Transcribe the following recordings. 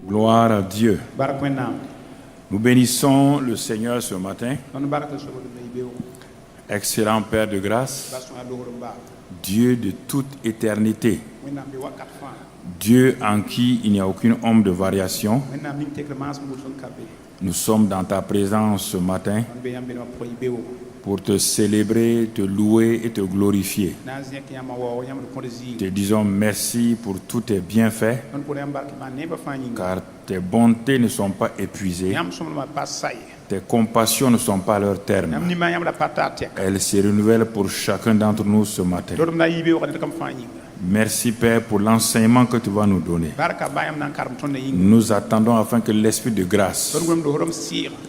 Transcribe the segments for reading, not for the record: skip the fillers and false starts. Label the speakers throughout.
Speaker 1: Gloire à Dieu. Nous bénissons le Seigneur ce matin. Excellent Père de grâce, Dieu de toute éternité, Dieu en qui il n'y a aucune ombre de variation. Nous sommes dans ta présence ce matin pour te célébrer, te louer et te glorifier. Te disons merci pour tous tes bienfaits, car tes bontés ne sont pas épuisées. Tes compassions ne sont pas à leur terme. Elles se renouvellent pour chacun d'entre nous ce matin. Merci Père pour l'enseignement que tu vas nous donner. Nous attendons afin que l'esprit de grâce,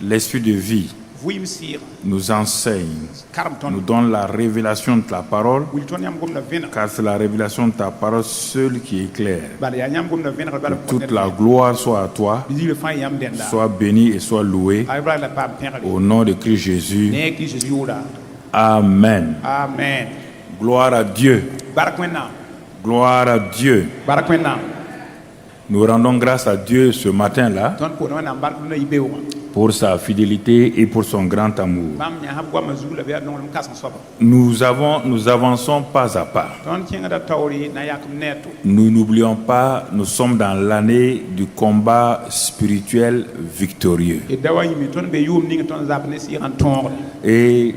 Speaker 1: l'esprit de vie, nous enseigne, nous donne la révélation de ta parole, car c'est la révélation de ta parole seule qui éclaire. Que toute la gloire soit à toi, sois béni et sois loué au nom de Christ Jésus. Amen.
Speaker 2: Amen.
Speaker 1: Gloire à Dieu. Gloire à Dieu. Nous rendons grâce à Dieu ce matin-là pour sa fidélité et pour son grand amour. Nous avançons pas à pas. Nous n'oublions pas, nous sommes dans l'année du combat spirituel victorieux. Et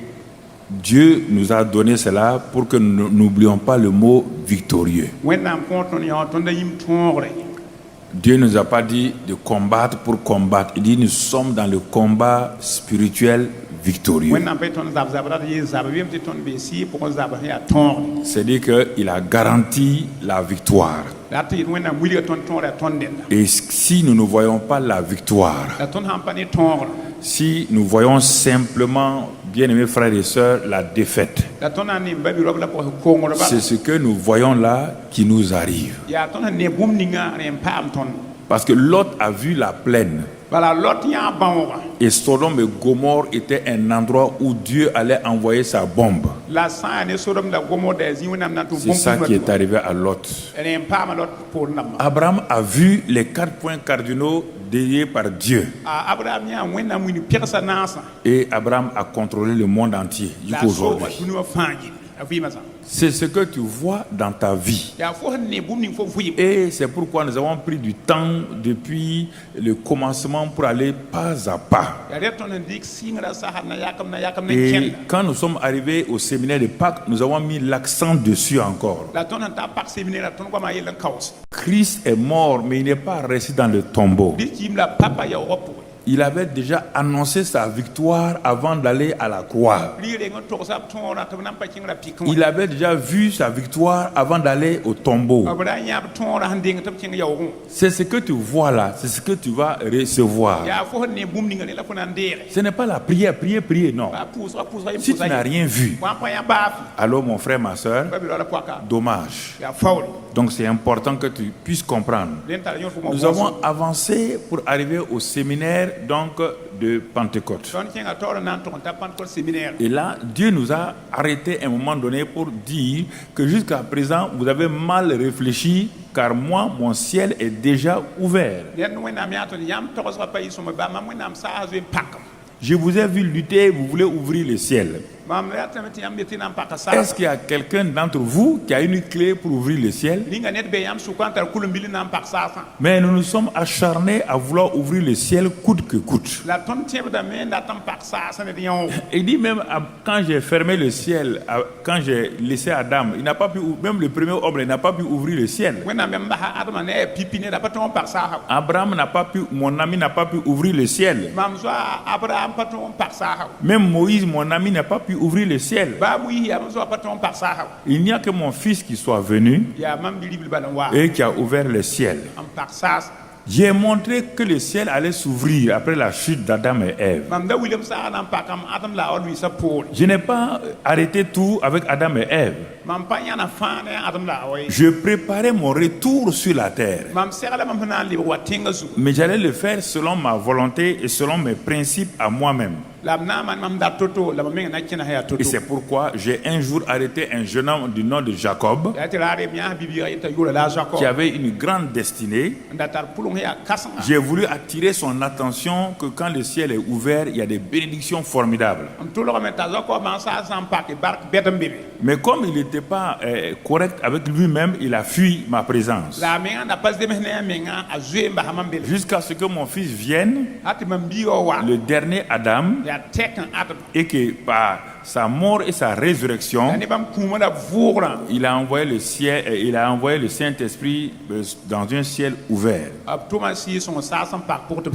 Speaker 1: Dieu nous a donné cela pour que nous n'oublions pas le mot victorieux. Dieu ne nous a pas dit de combattre pour combattre. Il dit nous sommes dans le combat spirituel victorieux. C'est-à-dire qu'il a garanti la victoire. Et si nous ne voyons pas la victoire, si nous voyons simplement, bien-aimés frères et sœurs, la défaite, c'est ce que nous voyons là qui nous arrive. Parce que Lot a vu la plaine. Et Sodome et Gomorrhe était un endroit où Dieu allait envoyer sa bombe. C'est ça qui est arrivé à Lot. Abraham a vu les 4 points cardinaux dédiés par Dieu. Et Abraham a contrôlé le monde entier jusqu'à aujourd'hui. C'est ce que tu vois dans ta vie. Et c'est pourquoi nous avons pris du temps depuis le commencement pour aller pas à pas. Et quand nous sommes arrivés au séminaire de Pâques, nous avons mis l'accent dessus encore. Christ est mort, mais il n'est pas resté dans le tombeau. Il avait déjà annoncé sa victoire avant d'aller à la croix. Il avait déjà vu sa victoire avant d'aller au tombeau. C'est ce que tu vois là, c'est ce que tu vas recevoir. Ce n'est pas la prière, prier, non. Si tu n'as rien vu, alors mon frère, ma soeur, dommage. Donc c'est important que tu puisses comprendre. Nous avons avancé pour arriver au séminaire donc de Pentecôte. Et là, Dieu nous a arrêté à un moment donné pour dire que jusqu'à présent, vous avez mal réfléchi, car moi, mon ciel est déjà ouvert. Je vous ai vu lutter, vous voulez ouvrir le ciel. Est-ce qu'il y a quelqu'un d'entre vous qui a une clé pour ouvrir le ciel? Mais nous nous sommes acharnés à vouloir ouvrir le ciel coûte que coûte. Il dit même quand j'ai fermé le ciel, quand j'ai laissé Adam, il n'a pas pu, même le premier homme, il n'a pas pu ouvrir le ciel. Abraham n'a pas pu, mon ami n'a pas pu ouvrir le ciel. Même Moïse, mon ami, n'a pas pu ouvrir le ciel. Il n'y a que mon fils qui soit venu et qui a ouvert le ciel. J'ai montré que le ciel allait s'ouvrir après la chute d'Adam et Ève. Je n'ai pas arrêté tout avec Adam et Ève. Je préparais mon retour sur la terre. Mais j'allais le faire selon ma volonté et selon mes principes à moi-même. Et c'est pourquoi j'ai un jour arrêté un jeune homme du nom de Jacob qui avait une grande destinée. J'ai voulu attirer son attention que quand le ciel est ouvert, il y a des bénédictions formidables. Mais comme il n'était pas correct avec lui-même, il a fui ma présence. Jusqu'à ce que mon fils vienne, le dernier Adam, et que par sa mort et sa résurrection, il a envoyé le ciel, il a envoyé le Saint-Esprit dans un ciel ouvert.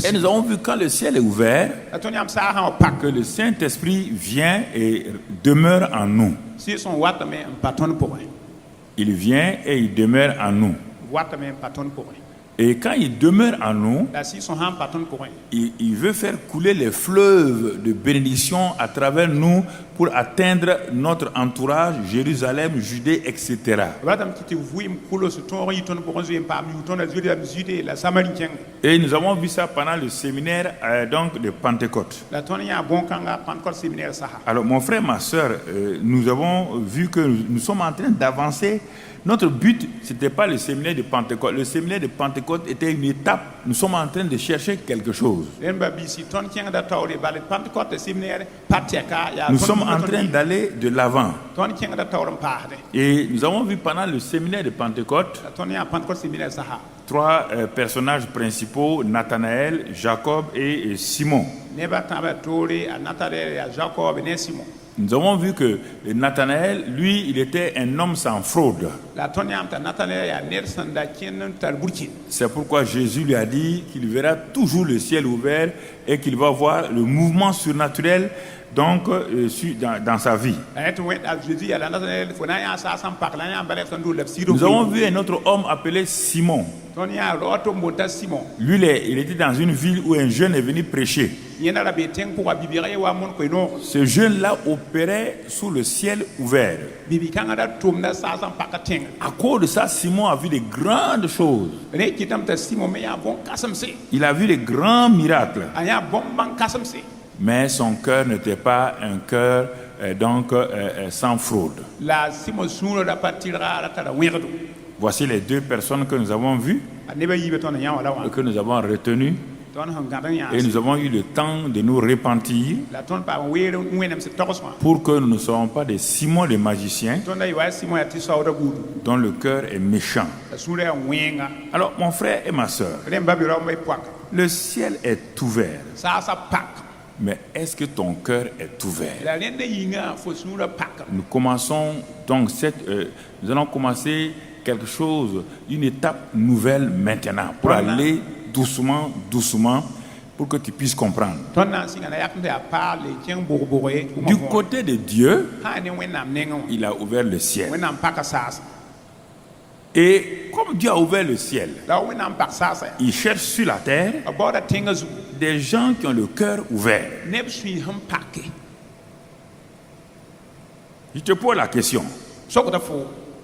Speaker 1: Et nous avons vu quand le ciel est ouvert que le Saint-Esprit vient et demeure en nous. Il vient et il demeure en nous. Et quand il demeure en nous, il veut faire couler les fleuves de bénédiction à travers nous pour atteindre notre entourage, Jérusalem, Judée, etc. Et nous avons vu ça pendant le séminaire donc de Pentecôte. Alors mon frère, ma soeur, nous avons vu que nous sommes en train d'avancer. Notre but, ce n'était pas le séminaire de Pentecôte. Le séminaire de Pentecôte était une étape. Nous sommes en train de chercher quelque chose. Nous sommes en train d'aller de l'avant. Et nous avons vu pendant le séminaire de Pentecôte 3 personnages principaux, Nathanaël, Jacob et Simon. Nous avons vu que Nathanaël, lui, il était un homme sans fraude. C'est pourquoi Jésus lui a dit qu'il verra toujours le ciel ouvert et qu'il va voir le mouvement surnaturel donc dans sa vie. Nous avons vu un autre homme appelé Simon. Lui, il était dans une ville où un jeune est venu prêcher. Ce jeune-là opérait sous le ciel ouvert. À cause de ça, Simon a vu de grandes choses. Il a vu de grands miracles. Mais son cœur n'était pas un cœur sans fraude. Voici les 2 personnes que nous avons vues, que nous avons retenues. Et nous avons eu le temps de nous repentir pour que nous ne soyons pas des Simons les magiciens dont le cœur est méchant. Alors mon frère et ma soeur, le ciel est ouvert. Mais est-ce que ton cœur est ouvert? Nous commençons donc nous allons commencer quelque chose, une étape nouvelle maintenant pour aller doucement, pour que tu puisses comprendre. Du côté de Dieu, il a ouvert le ciel. Et comme Dieu a ouvert le ciel, il cherche sur la terre des gens qui ont le cœur ouvert. Je te pose la question.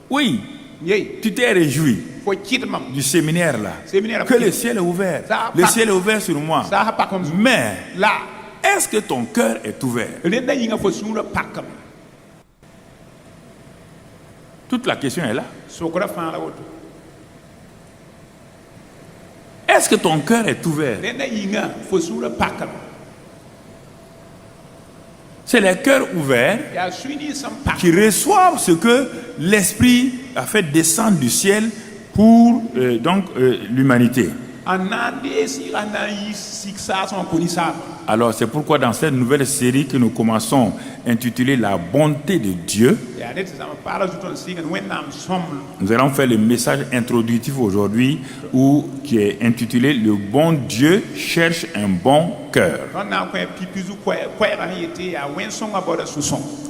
Speaker 1: Oui, tu t'es réjoui du séminaire là, que le ciel est ouvert. Le ciel est ouvert sur moi. Mais est-ce que ton cœur est ouvert? Toute la question est là. Est-ce que ton cœur est ouvert? C'est les cœurs ouverts qui reçoivent ce que l'Esprit a fait descendre du ciel pour l'humanité. Alors c'est pourquoi dans cette nouvelle série que nous commençons intitulée La bonté de Dieu, nous allons faire le message introductif aujourd'hui qui est intitulé Le bon Dieu cherche un bon cœur.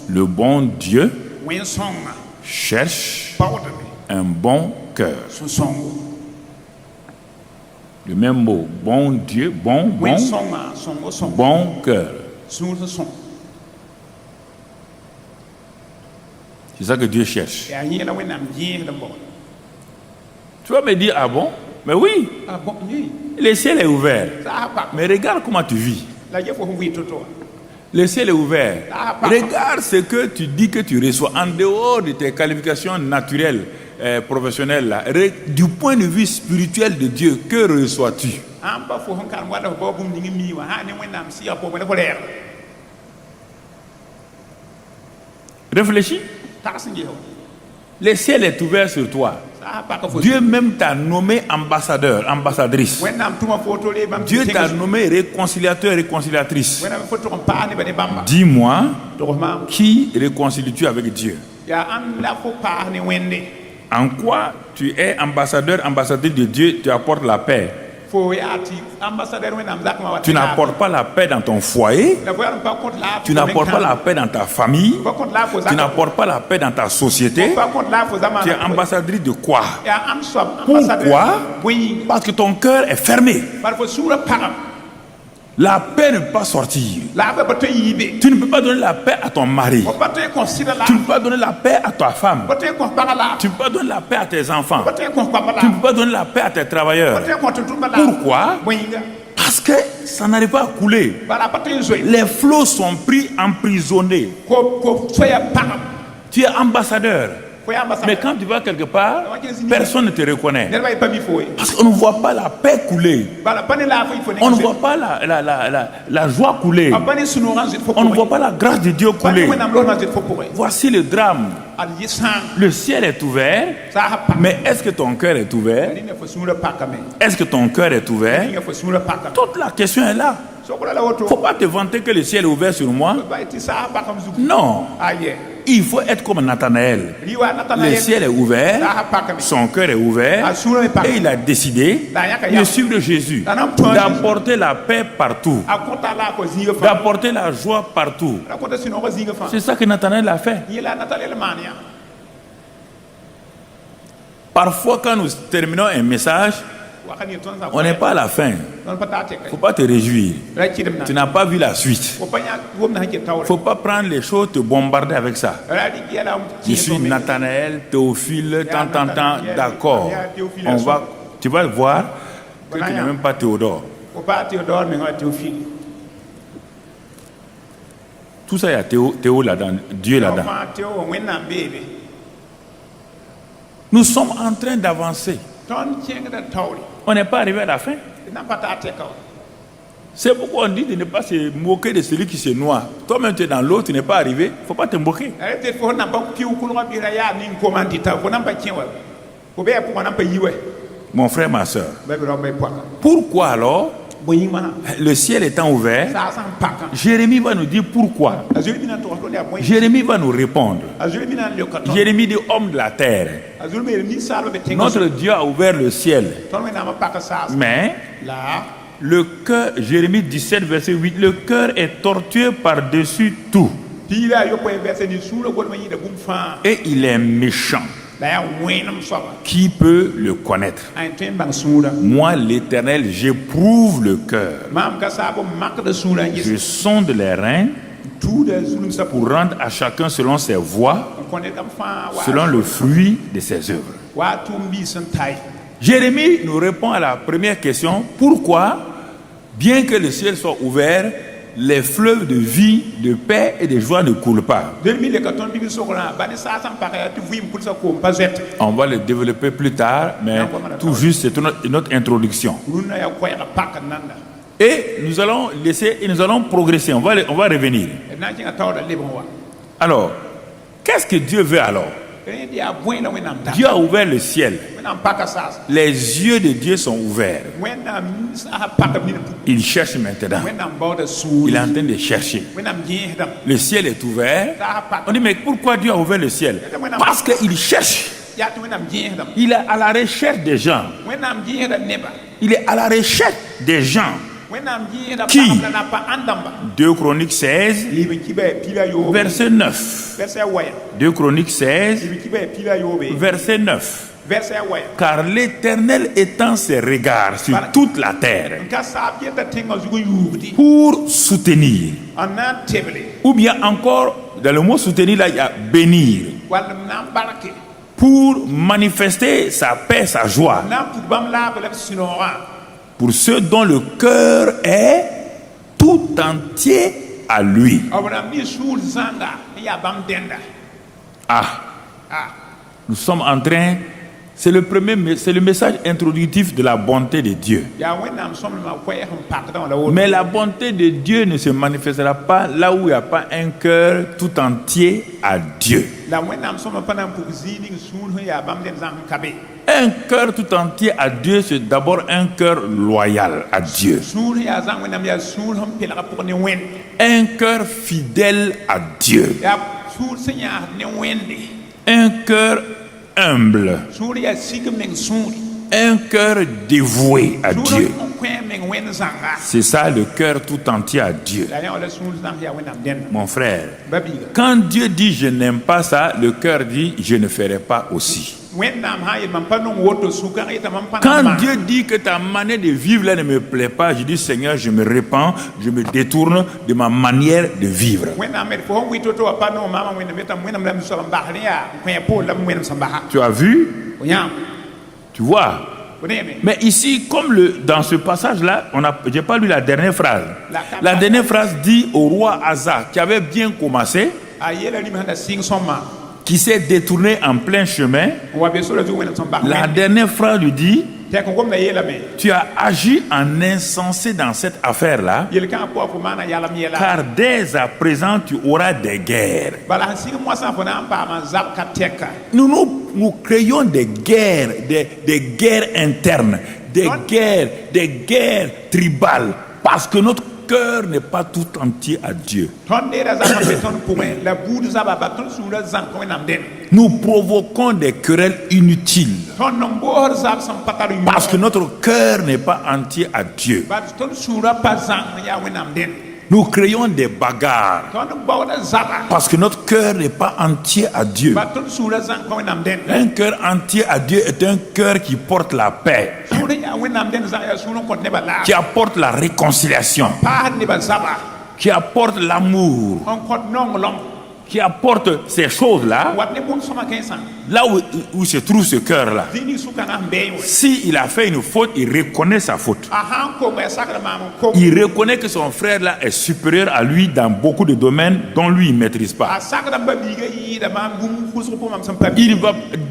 Speaker 1: Le bon Dieu cherche un bon cœur. Le même mot, bon Dieu, bon cœur. C'est ça que Dieu cherche. Tu vas me dire, ah bon? Mais oui. Le ciel est ouvert. Mais regarde comment tu vis. Le ciel est ouvert. Regarde ce que tu dis que tu reçois en dehors de tes qualifications naturelles, professionnelles. Là. Du point de vue spirituel de Dieu, que reçois-tu? Réfléchis. Le ciel est ouvert sur toi. Dieu même t'a nommé ambassadeur, ambassadrice. Dieu t'a nommé réconciliateur, réconciliatrice. Dis-moi, qui réconcilie-tu avec Dieu? En quoi tu es ambassadeur, ambassadrice de Dieu, tu apportes la paix? Tu n'apportes pas la paix dans ton foyer. Tu n'apportes pas la paix dans ta famille. Tu n'apportes pas la paix dans ta société. Tu es ambassadrice de quoi? Pourquoi? Parce que ton cœur est fermé. La paix ne peut pas sortir. Tu ne peux pas donner la paix à ton mari. Tu ne peux pas donner la paix à ta femme. Tu ne peux pas donner la paix à tes enfants. Tu ne peux pas donner la paix à tes travailleurs. Pourquoi? Parce que ça n'arrive pas à couler. Les flots sont pris emprisonnés. Tu es ambassadeur. Mais quand tu vas quelque part, personne ne te reconnaît. Parce qu'on ne voit pas la paix couler. On ne voit pas la joie couler. On ne voit pas la grâce de Dieu couler. Voici le drame. Le ciel est ouvert, mais est-ce que ton cœur est ouvert? Est-ce que ton cœur est ouvert? Toute la question est là. Il ne faut pas te vanter que le ciel est ouvert sur moi. Non. Il faut être comme Nathanaël. Le ciel est ouvert, son cœur est ouvert, et il a décidé de suivre Jésus, d'apporter la paix partout, d'apporter la joie partout. C'est ça que Nathanaël a fait. Parfois, quand nous terminons un message, on n'est pas à la fin. Il ne faut pas te réjouir. Tu n'as pas vu la suite. Il ne faut pas prendre les choses, te bombarder avec ça. Je suis Nathanaël, Théophile, tant, d'accord. Tu vas voir que tu n'es même pas Théodore. Tout ça, il y a Théo là-dedans, Dieu là-dedans. Nous sommes en train d'avancer. On n'est pas arrivé à la fin. C'est pourquoi on dit de ne pas se moquer de celui qui se noie. Toi-même, tu es dans l'eau, tu n'es pas arrivé. Il ne faut pas te moquer. Mon frère, ma soeur, pourquoi alors, le ciel étant ouvert, Jérémie va nous dire pourquoi. Jérémie va nous répondre. Jérémie dit homme de la terre. Notre Dieu a ouvert le ciel. Mais le cœur, Jérémie 17, verset 8, le cœur est tortueux par-dessus tout. Et il est méchant. Qui peut le connaître? Moi, l'Éternel, j'éprouve le cœur. Je sonde les reins pour rendre à chacun selon ses voies, selon le fruit de ses œuvres. Jérémie nous répond à la première question. Pourquoi, bien que le ciel soit ouvert, les fleuves de vie, de paix et de joie ne coulent pas? On va le développer plus tard, mais tout juste c'est une autre introduction. Et nous allons laisser et nous allons progresser. On va revenir. Alors, qu'est-ce que Dieu veut alors? Dieu a ouvert le ciel. Les yeux de Dieu sont ouverts. Il cherche maintenant. Il est en train de chercher. Le ciel est ouvert. On dit, mais pourquoi Dieu a ouvert le ciel? Parce qu'il cherche. Il est à la recherche des gens. Il est à la recherche des gens. Qui? 2 Chroniques 16, verset 9. 2 Chroniques 16, verset 9. Car l'Éternel étend ses regards sur toute la terre pour soutenir. Ou bien encore, dans le mot soutenir, là, il y a bénir. pour manifester sa paix, sa joie. Pour ceux dont le cœur est tout entier à lui. Nous sommes en train, c'est le message introductif de la bonté de Dieu. Mais la bonté de Dieu ne se manifestera pas là où il n'y a pas un cœur tout entier à Dieu. Un cœur tout entier à Dieu, c'est d'abord un cœur loyal à Dieu. Un cœur fidèle à Dieu. Un cœur humble. Un cœur dévoué à Dieu. C'est ça le cœur tout entier à Dieu. Mon frère, quand Dieu dit je n'aime pas ça, le cœur dit je ne ferai pas aussi. Quand Dieu dit que ta manière de vivre là ne me plaît pas, je dis Seigneur, je me repens, je me détourne de ma manière de vivre. Tu as vu? Tu vois? Mais ici, comme dans ce passage-là, j'ai pas lu la dernière phrase. La dernière phrase dit au roi Asa, qui avait bien commencé, qui s'est détourné en plein chemin. La dernière phrase lui dit: tu as agi en insensé dans cette affaire-là, car dès à présent tu auras des guerres. Nous créons des guerres, des guerres internes, des guerres tribales, parce que notre cœur n'est pas tout entier à Dieu. Nous provoquons des querelles inutiles parce que notre cœur n'est pas entier à Dieu. Nous créons des bagarres parce que notre cœur n'est pas entier à Dieu. Un cœur entier à Dieu est un cœur qui porte la paix, qui apporte la réconciliation, qui apporte l'amour, qui apporte ces choses-là, là où se trouve ce cœur-là. S'il a fait une faute, il reconnaît sa faute. Il reconnaît que son frère-là est supérieur à lui dans beaucoup de domaines dont lui il ne maîtrise pas.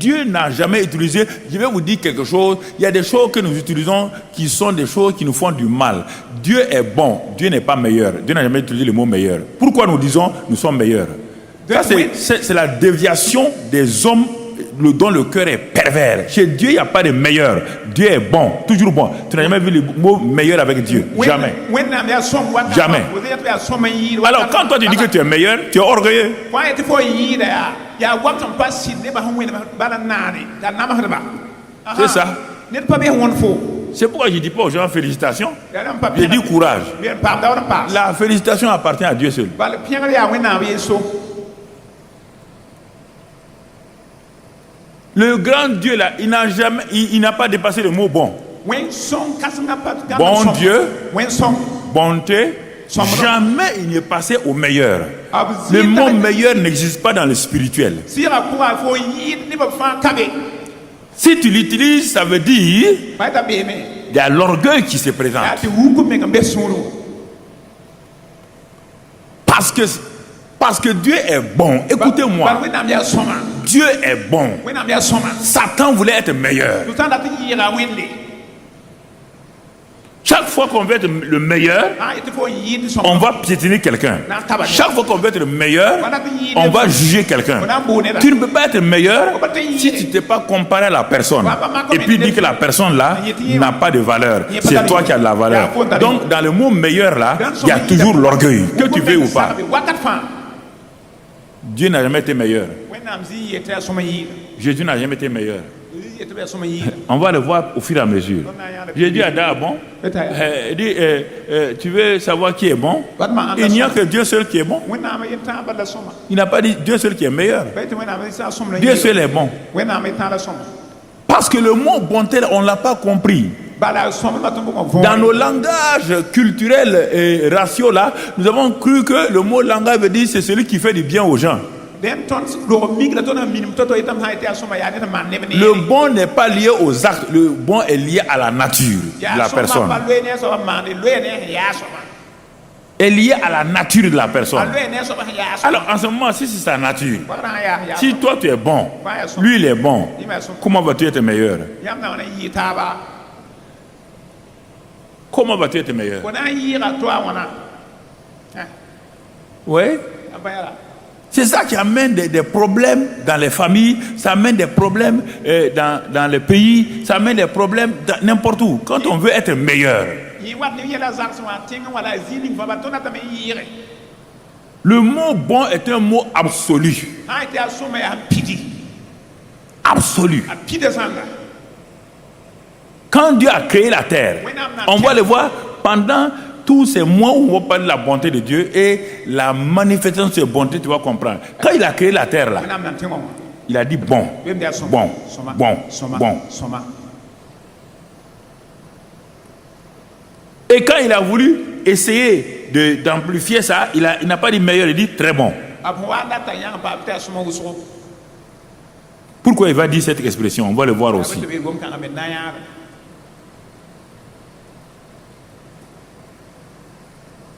Speaker 1: Dieu n'a jamais utilisé, je vais vous dire quelque chose, il y a des choses que nous utilisons qui sont des choses qui nous font du mal. Dieu est bon, Dieu n'est pas meilleur. Dieu n'a jamais utilisé le mot meilleur. Pourquoi nous disons nous sommes meilleurs? C'est la déviation des hommes dont le cœur est pervers. Chez Dieu, il n'y a pas de meilleur. Dieu est bon, toujours bon. Tu n'as jamais vu le mot meilleur avec Dieu? Jamais. Jamais. Alors, quand toi tu dis que tu es meilleur, tu es orgueilleux. C'est ça. C'est pourquoi je ne dis pas aux gens félicitations. Je dis courage. La félicitation appartient à Dieu seul. Le grand Dieu là, il n'a pas dépassé le mot bon. Bon Dieu, bonté, jamais il n'est passé au meilleur. Le mot meilleur n'existe pas dans le spirituel. Si tu l'utilises, ça veut dire il y a l'orgueil qui se présente. Parce que Dieu est bon. Écoutez-moi. Dieu est bon. Satan voulait être meilleur. Chaque fois qu'on veut être le meilleur, on va piétiner quelqu'un. Chaque fois qu'on veut être le meilleur, on va juger quelqu'un. Tu ne peux pas être meilleur si tu ne t'es pas comparé à la personne. Et puis dire que la personne là n'a pas de valeur. C'est toi qui as de la valeur. Donc dans le mot meilleur là, il y a toujours l'orgueil. Que tu veux ou pas. Dieu n'a jamais été meilleur. Jésus n'a jamais été meilleur. On va le voir au fur et à mesure. J'ai dit à Ada, bon, tu veux savoir qui est bon? Il n'y a que Dieu seul qui est bon. Il n'a pas dit Dieu seul qui est meilleur. Dieu seul est bon. Parce que le mot bonté, on ne l'a pas compris. Dans nos langages culturels et raciaux là, nous avons cru que le mot langage veut dire c'est celui qui fait du bien aux gens. Le bon n'est pas lié aux actes, le bon est lié à la nature de la personne. Est lié à la nature de la personne. Alors en ce moment, si c'est sa nature, si toi tu es bon, lui il est bon, comment vas-tu être meilleur? Comment vas-tu être meilleur? Oui. C'est ça qui amène des problèmes dans les familles, ça amène des problèmes dans les pays, ça amène des problèmes n'importe où. Quand on veut être meilleur, le mot bon est un mot absolu. Absolu. Quand Dieu a créé la terre, on va le voir pendant tous ces mois où on va parler de la bonté de Dieu et la manifestation de cette bonté, tu vas comprendre. Quand il a créé la terre là, il a dit bon, bon, bon, bon. Et quand il a voulu essayer d'amplifier ça, il n'a pas dit meilleur, il dit très bon. Pourquoi il va dire cette expression? On va le voir aussi.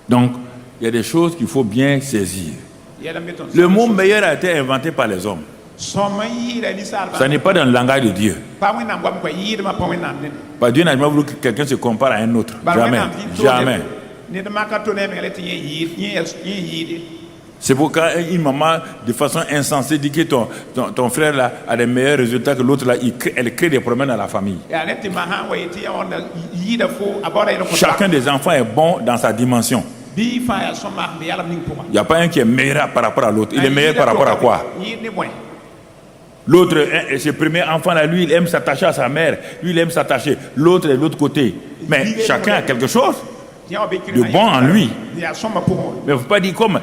Speaker 1: Donc, il y a des choses qu'il faut bien saisir. Le mot meilleur a été inventé par les hommes. Ça n'est pas dans le langage de Dieu. Parce Dieu n'a jamais voulu que quelqu'un se compare à un autre. Jamais. Jamais. C'est pourquoi une maman, de façon insensée, dit que ton frère là, a des meilleurs résultats que l'autre là, elle crée des problèmes dans la famille. Chacun des enfants est bon dans sa dimension. Il n'y a pas un qui est meilleur par rapport à l'autre. Il est meilleur par rapport à quoi? L'autre, ce premier enfant là, lui, il aime s'attacher à sa mère. Lui, il aime s'attacher. L'autre est de l'autre côté. Mais chacun a quelque chose de bon en lui. Mais il ne faut pas dire comme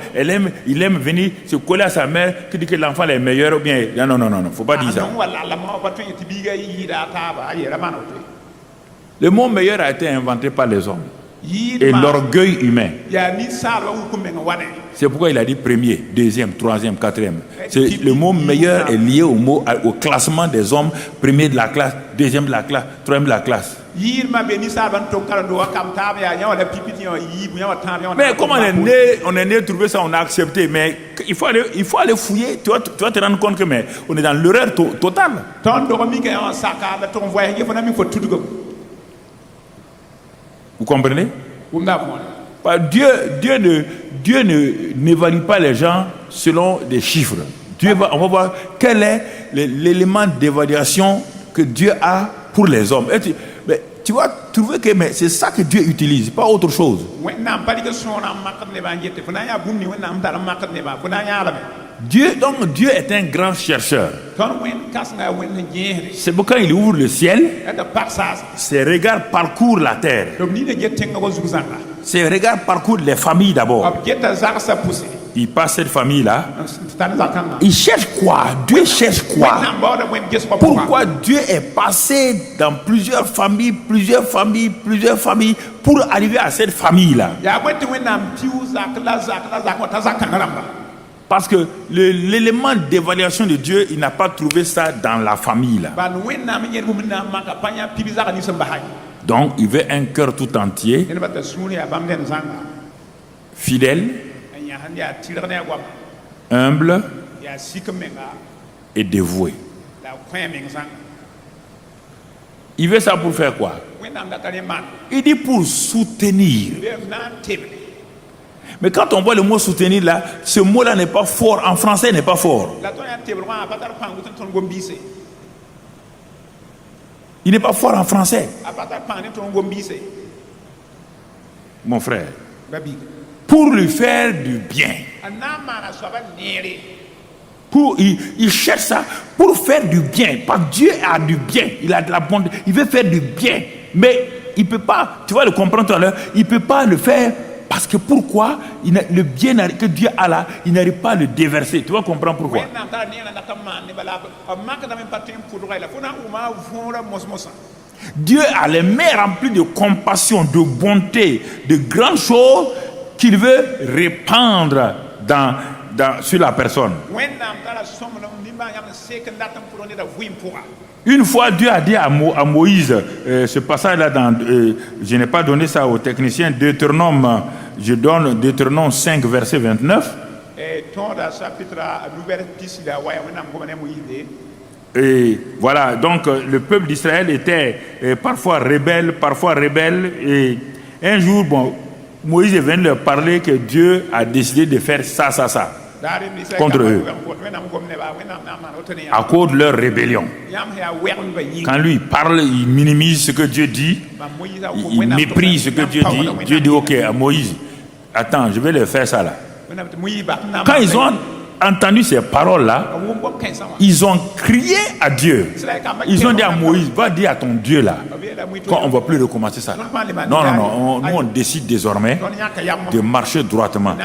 Speaker 1: il aime venir se coller à sa mère, qui dit que l'enfant est meilleur ou bien. Non, il ne faut pas dire ça. Le mot meilleur a été inventé par les hommes. Et l'orgueil humain. C'est pourquoi il a dit premier, deuxième, troisième, quatrième. Le mot meilleur est lié au classement des hommes, premier de la classe, deuxième de la classe, troisième de la classe. Mais comme on est né trouver ça, on a accepté. Mais il faut aller fouiller. Tu vas te rendre compte que on est dans l'erreur totale. Vous comprenez? Dieu n'évalue pas les gens selon des chiffres. On va voir quel est l'élément d'évaluation que Dieu a pour les hommes. Mais tu vas trouver que c'est ça que Dieu utilise, pas autre chose. Dieu est un grand chercheur. C'est pourquoi il ouvre le ciel. Ses regards parcourent la terre. Ses regards parcourent les familles d'abord. Il passe cette famille-là. Il cherche quoi? Dieu cherche quoi? Pourquoi Dieu est passé dans plusieurs familles pour arriver à cette famille-là? Parce que l'élément d'évaluation de Dieu, il n'a pas trouvé ça dans la famille là. Donc il veut un cœur tout entier, fidèle, humble et dévoué. Il veut ça pour faire quoi? Il dit pour soutenir. Mais quand on voit le mot soutenir là, ce mot-là n'est pas fort. En français, il n'est pas fort. Il n'est pas fort en français. Mon frère, pour lui faire du bien. Il cherche ça pour faire du bien. Parce que Dieu a du bien. Il a de la bonté. Il veut faire du bien. Mais il ne peut pas, tu vas le comprendre tout à l'heure, il ne peut pas le faire. Parce que pourquoi le bien que Dieu a là, il n'arrive pas à le déverser. Tu vas comprendre pourquoi. Dieu a les mains remplies de compassion, de bonté, de grandes choses qu'il veut répandre sur la personne. Une fois, Dieu a dit à Moïse, ce passage-là, je n'ai pas donné ça aux techniciens, Deutéronome, je donne Deutéronome 5, verset 29. Et voilà, donc le peuple d'Israël était parfois rebelle, et un jour, Moïse est venu leur parler que Dieu a décidé de faire ça contre eux, à cause de leur rébellion. Quand lui parle, il minimise ce que Dieu dit, il méprise ce que Dieu dit. Dieu dit, ok, à Moïse, attends, je vais leur faire ça là. Quand ils ont entendu ces paroles-là, ils ont crié à Dieu. Ils ont dit à Moïse, va dire à ton Dieu là, qu'on ne va plus recommencer ça. Non, nous on décide désormais de marcher droitement.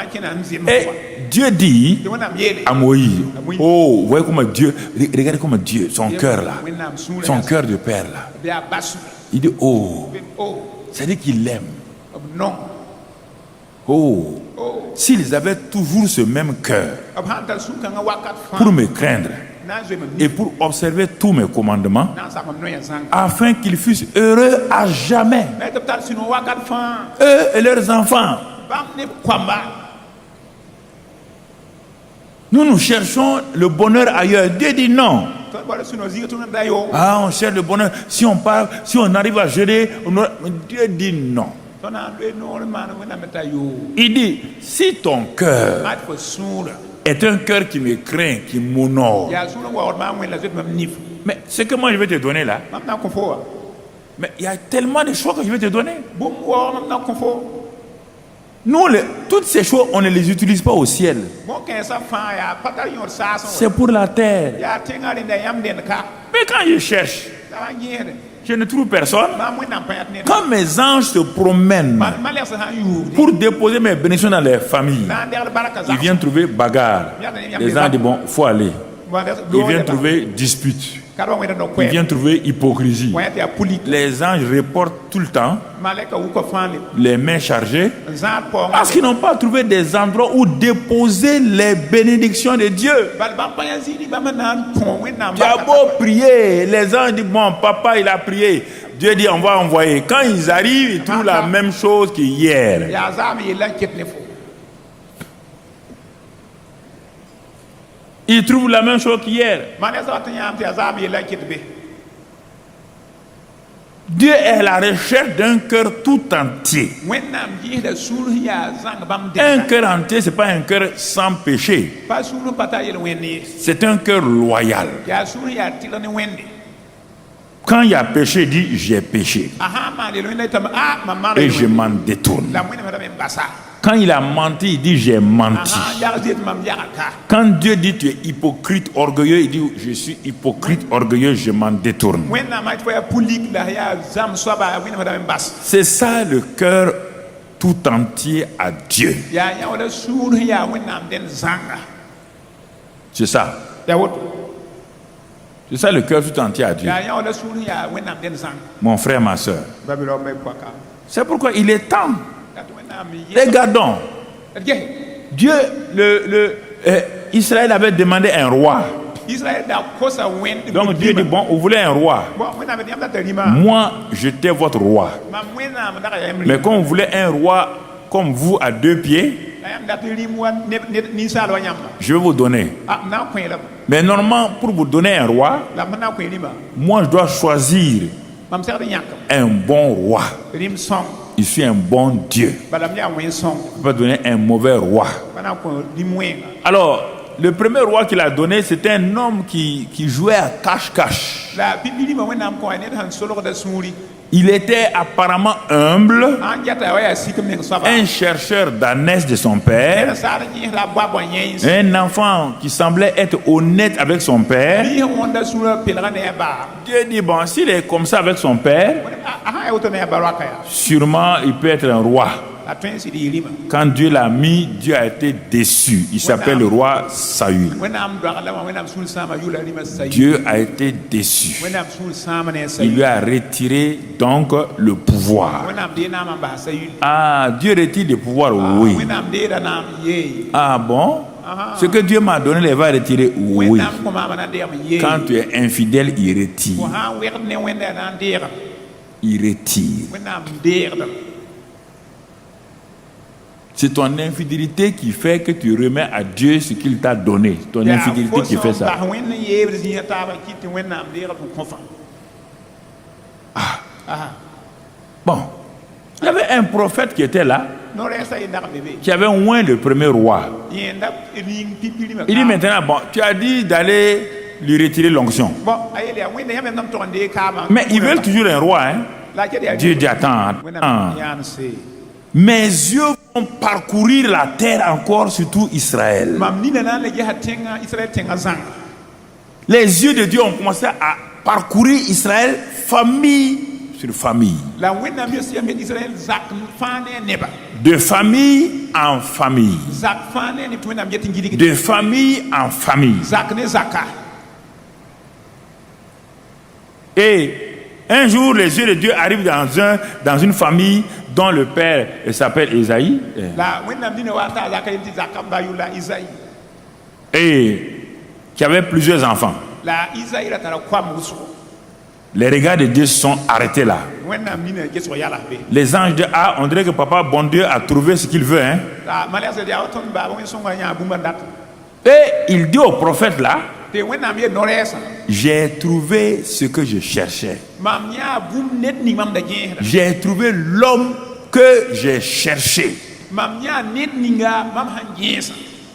Speaker 1: Et Dieu dit à Moïse, oh, vous voyez comment Dieu, regardez comment Dieu, son cœur là, son cœur de père là. Il dit, oh, c'est-à-dire qu'il l'aime. Oh, s'ils avaient toujours ce même cœur pour me craindre et pour observer tous mes commandements, afin qu'ils fussent heureux à jamais, eux et leurs enfants. Nous cherchons le bonheur ailleurs. Dieu dit non. Ah, on cherche le bonheur. Si on parle, si on arrive à gérer, Dieu dit non. Il dit, si ton cœur est un cœur qui me craint, qui m'honore, mais ce que moi je vais te donner là, mais il y a tellement de choix que je vais te donner. Nous, toutes ces choses, on ne les utilise pas au ciel. C'est pour la terre. Mais quand je cherche, je ne trouve personne. Quand mes anges se promènent pour déposer mes bénédictions dans les familles, ils viennent trouver bagarre. Les gens disent, bon, il faut aller. Ils viennent trouver dispute. Ils viennent trouver hypocrisie. Les anges reportent tout le temps, les mains chargées, parce qu'ils n'ont pas trouvé des endroits où déposer les bénédictions de Dieu. Tu as beau prier, les anges disent, bon, papa, il a prié. Dieu dit, on va envoyer. Quand ils arrivent, ils trouvent la même chose qu'hier. Ils trouvent la même chose qu'hier. Dieu est à la recherche d'un cœur tout entier. Un cœur entier, ce n'est pas un cœur sans péché. C'est un cœur loyal. Quand il y a péché, il dit, j'ai péché. Et je m'en détourne. Quand il a menti, il dit, j'ai menti. Quand Dieu dit, tu es hypocrite, orgueilleux, il dit, je suis hypocrite, orgueilleux, je m'en détourne. C'est ça le cœur tout entier à Dieu. C'est ça. C'est ça le cœur tout entier à Dieu. Mon frère, ma soeur. C'est pourquoi il est temps. Regardons. Dieu, Israël avait demandé un roi. Donc Dieu dit, bon, vous voulez un roi. Moi, j'étais votre roi. Mais quand vous voulez un roi comme vous à 2 pieds, je vais vous donner. Mais normalement, pour vous donner un roi, moi je dois choisir un bon roi. Je suis un bon Dieu. Je ne peux pas donner un mauvais roi. Alors, le premier roi qu'il a donné, c'était un homme qui jouait à cache-cache. Il était apparemment humble, un chercheur d'ânesse de son père, un enfant qui semblait être honnête avec son père. Dieu dit, bon, s'il est comme ça avec son père, sûrement il peut être un roi. Quand Dieu l'a mis, Dieu a été déçu. Il s'appelle le roi Saül. Dieu a été déçu. Il lui a retiré donc le pouvoir. Ah, Dieu retire le pouvoir, oui. Ah bon? Ce que Dieu m'a donné, il va retirer. Oui. Quand tu es infidèle, il retire. Il retire. C'est ton infidélité qui fait que tu remets à Dieu ce qu'il t'a donné. Ton infidélité qui fait ça. Bon. Il y avait un prophète qui était là, qui avait oint le premier roi. Il dit maintenant, bon, tu as dit d'aller lui retirer l'onction. Mais ils veulent toujours un roi. Hein? Dieu dit, attends. Mes yeux vont parcourir la terre encore, surtout Israël. Les yeux de Dieu ont commencé à parcourir Israël, famille sur famille. De famille en famille. De famille en famille. Et un jour, les yeux de Dieu arrivent dans une famille dont le père s'appelle Isaïe. Et qui avait plusieurs enfants. Les regards de Dieu sont arrêtés là. Les anges disent, ah, on dirait que papa, bon Dieu, a trouvé ce qu'il veut. Hein? Et il dit au prophète là, j'ai trouvé ce que je cherchais. J'ai trouvé l'homme que j'ai cherché.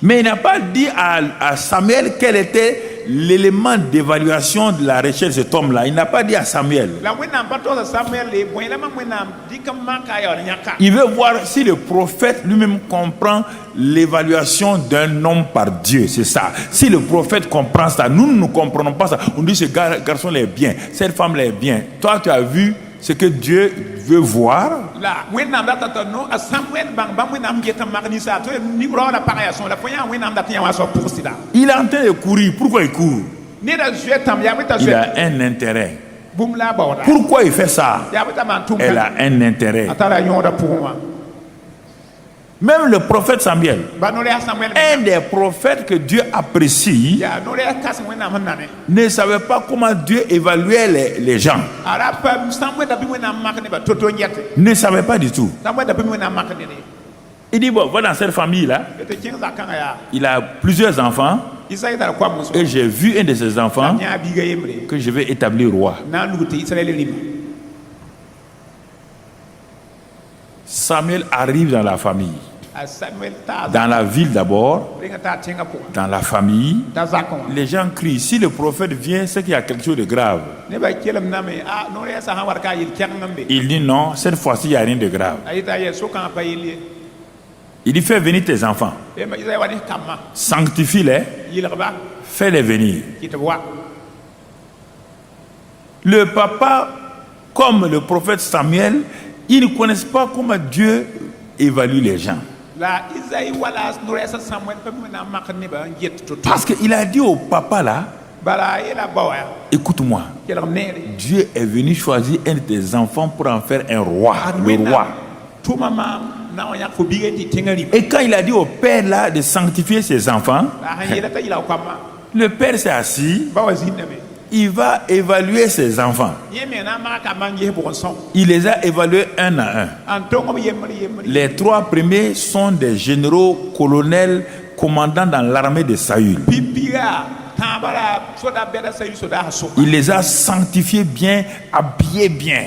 Speaker 1: Mais il n'a pas dit à Samuel quel était l'élément d'évaluation de la recherche de cet homme-là. Il n'a pas dit à Samuel. Il veut voir si le prophète lui-même comprend l'évaluation d'un homme par Dieu. C'est ça. Si le prophète comprend ça, nous ne comprenons pas ça. On dit ce garçon est bien, cette femme est bien. Toi, tu as vu ce que Dieu veut voir. Il est en train de courir. Pourquoi il court? Il a un intérêt. Pourquoi il fait ça? Elle a un intérêt. Même le prophète Samuel, un des prophètes que Dieu apprécie, ne savait pas comment Dieu évaluait les gens. Ne savait pas du tout. Il dit, bon, va dans cette famille-là. Il a plusieurs enfants. Et j'ai vu un de ses enfants que je vais établir roi. Samuel arrive dans la famille. Dans la ville d'abord, dans la famille, les gens crient. Si le prophète vient, c'est qu'il y a quelque chose de grave. Il dit non, cette fois-ci, il n'y a rien de grave. Il dit, fais venir tes enfants. Sanctifie-les. Fais-les venir. Le papa, comme le prophète Samuel, ils ne connaissent pas comment Dieu évalue les gens. Parce qu'il a dit au papa là, écoute-moi, Dieu est venu choisir un de tes enfants pour en faire un roi, le roi. Et quand il a dit au père là de sanctifier ses enfants, le père s'est assis. Il va évaluer ses enfants. Il les a évalués un à un. Les 3 premiers sont des généraux, colonels, commandants dans l'armée de Saül. Il les a sanctifiés bien, habillés bien.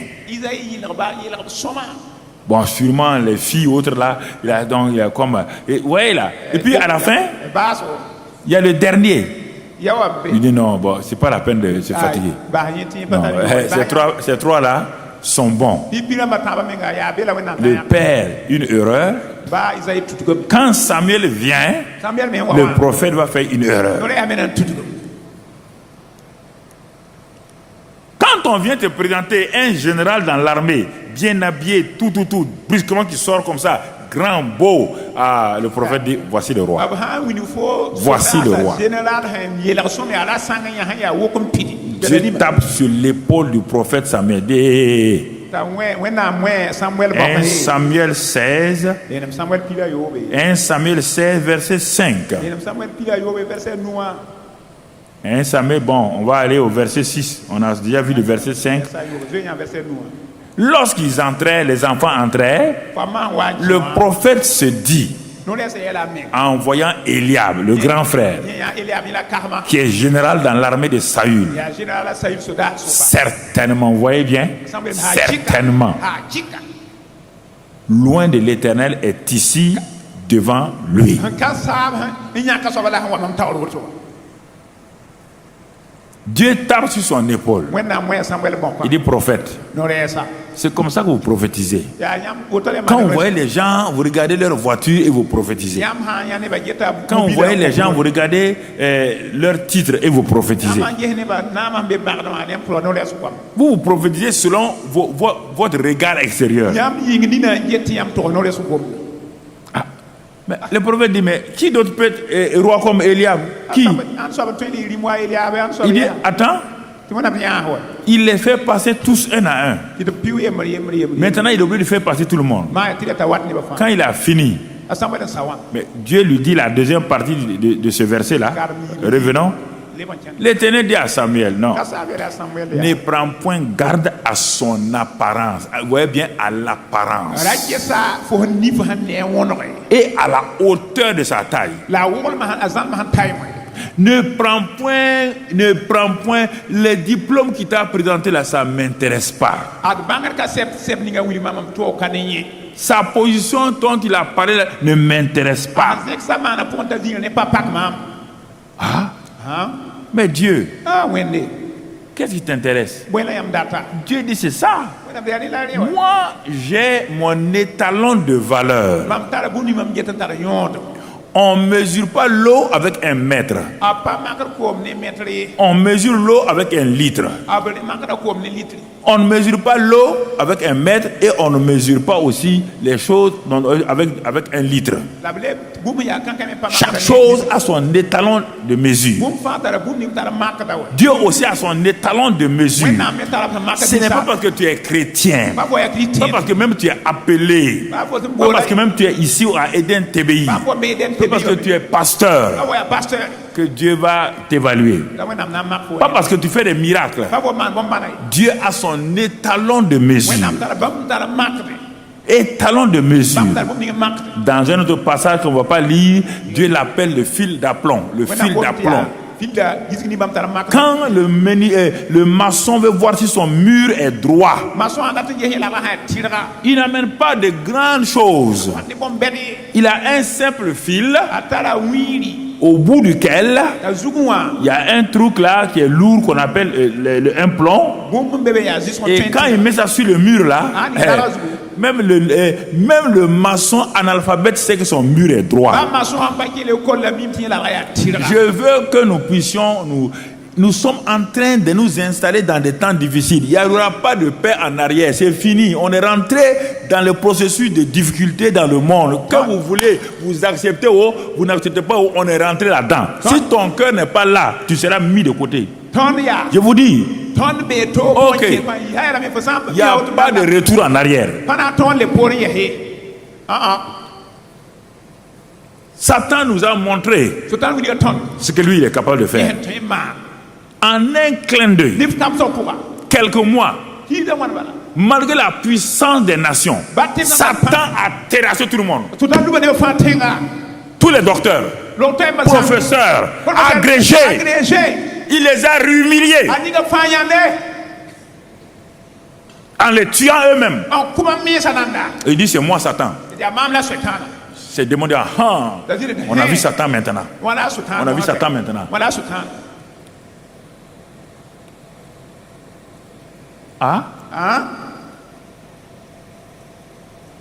Speaker 1: Bon, sûrement les filles autres là, il y a comme, ouais là. Et puis à la fin, il y a le dernier. Il dit non, bon, c'est pas la peine de se fatiguer. Non, ces trois là sont bons. Le père, une erreur. Quand Samuel vient, le prophète va faire une erreur. Quand on vient te présenter un général dans l'armée, bien habillé, tout, brusquement qui sort comme ça, grand, beau, le prophète dit, voici le roi. Voici le roi. Dieu tape sur l'épaule du prophète Samuel. 1 Samuel 16, 1 Samuel 16, verset 5. 1 Samuel, bon, on va aller au verset 6. On a déjà vu le verset 5. Lorsqu'ils entraient, les enfants entraient, le prophète se dit, en voyant Eliab, le grand frère, qui est général dans l'armée de Saül, certainement, vous voyez bien, certainement, loin de l'Éternel est ici devant lui. Dieu tape sur son épaule. Il dit prophète. C'est comme ça que vous prophétisez. Quand vous voyez les gens, vous regardez leur voiture et vous prophétisez. Quand vous voyez les gens, vous regardez leur titre et vous prophétisez. Vous prophétisez selon votre regard extérieur. Mais le prophète dit, mais qui d'autre peut être roi comme Eliab? Qui? Il dit, attends, il les fait passer tous un à un. Maintenant, il est obligé de faire passer tout le monde. Quand il a fini, mais Dieu lui dit la deuxième partie de ce verset-là. Revenons. L'Éternel dit à Samuel, non, ne prends point garde à son apparence. Vous voyez bien, à l'apparence et à la hauteur de sa taille. Ne prends point les diplômes qu'il t'a présentés là, ça ne m'intéresse pas. Sa position dont il a parlé là, ne m'intéresse pas. Mais Dieu, qu'est-ce qui t'intéresse? Dieu dit c'est ça. Moi, j'ai mon étalon de valeur. On ne mesure pas l'eau avec un mètre. On mesure l'eau avec un litre. On ne mesure pas l'eau avec un mètre et on ne mesure pas aussi les choses avec un litre. Chaque chose a son étalon de mesure. Dieu aussi a son étalon de mesure. Ce n'est pas parce que tu es chrétien, pas parce que même tu es appelé, pas parce que même tu es ici à Eden TBI, pas parce que tu es pasteur que Dieu va t'évaluer. Pas parce que tu fais des miracles. Dieu a son étalon de mesure. Étalon de mesure. Dans un autre passage qu'on ne va pas lire, Dieu l'appelle le fil d'aplomb. Le fil d'aplomb. Quand le maçon veut voir si son mur est droit, il n'amène pas de grandes choses. Il a un simple fil au bout duquel il y a un truc là qui est lourd qu'on appelle un plomb. Et quand il met ça sur le mur là, même le maçon analphabète sait que son mur est droit. Je veux que nous puissions nous sommes en train de nous installer dans des temps difficiles. Il n'y aura pas de paix en arrière. C'est fini. On est rentré dans le processus de difficulté dans le monde. Que vous voulez, vous acceptez ou vous n'acceptez pas, on est rentré là-dedans. Si ton cœur n'est pas là, tu seras mis de côté. Je vous dis, ok, il n'y a pas de retour en arrière. Satan nous a montré ce que lui il est capable de faire. En un clin d'œil, quelques mois, malgré la puissance des nations, Satan a terrassé tout le monde. Tous les docteurs, professeurs, agrégés, il les a humiliés en les tuant eux-mêmes. Il dit c'est moi Satan. C'est demandé on a vu Satan maintenant. On a vu Satan maintenant.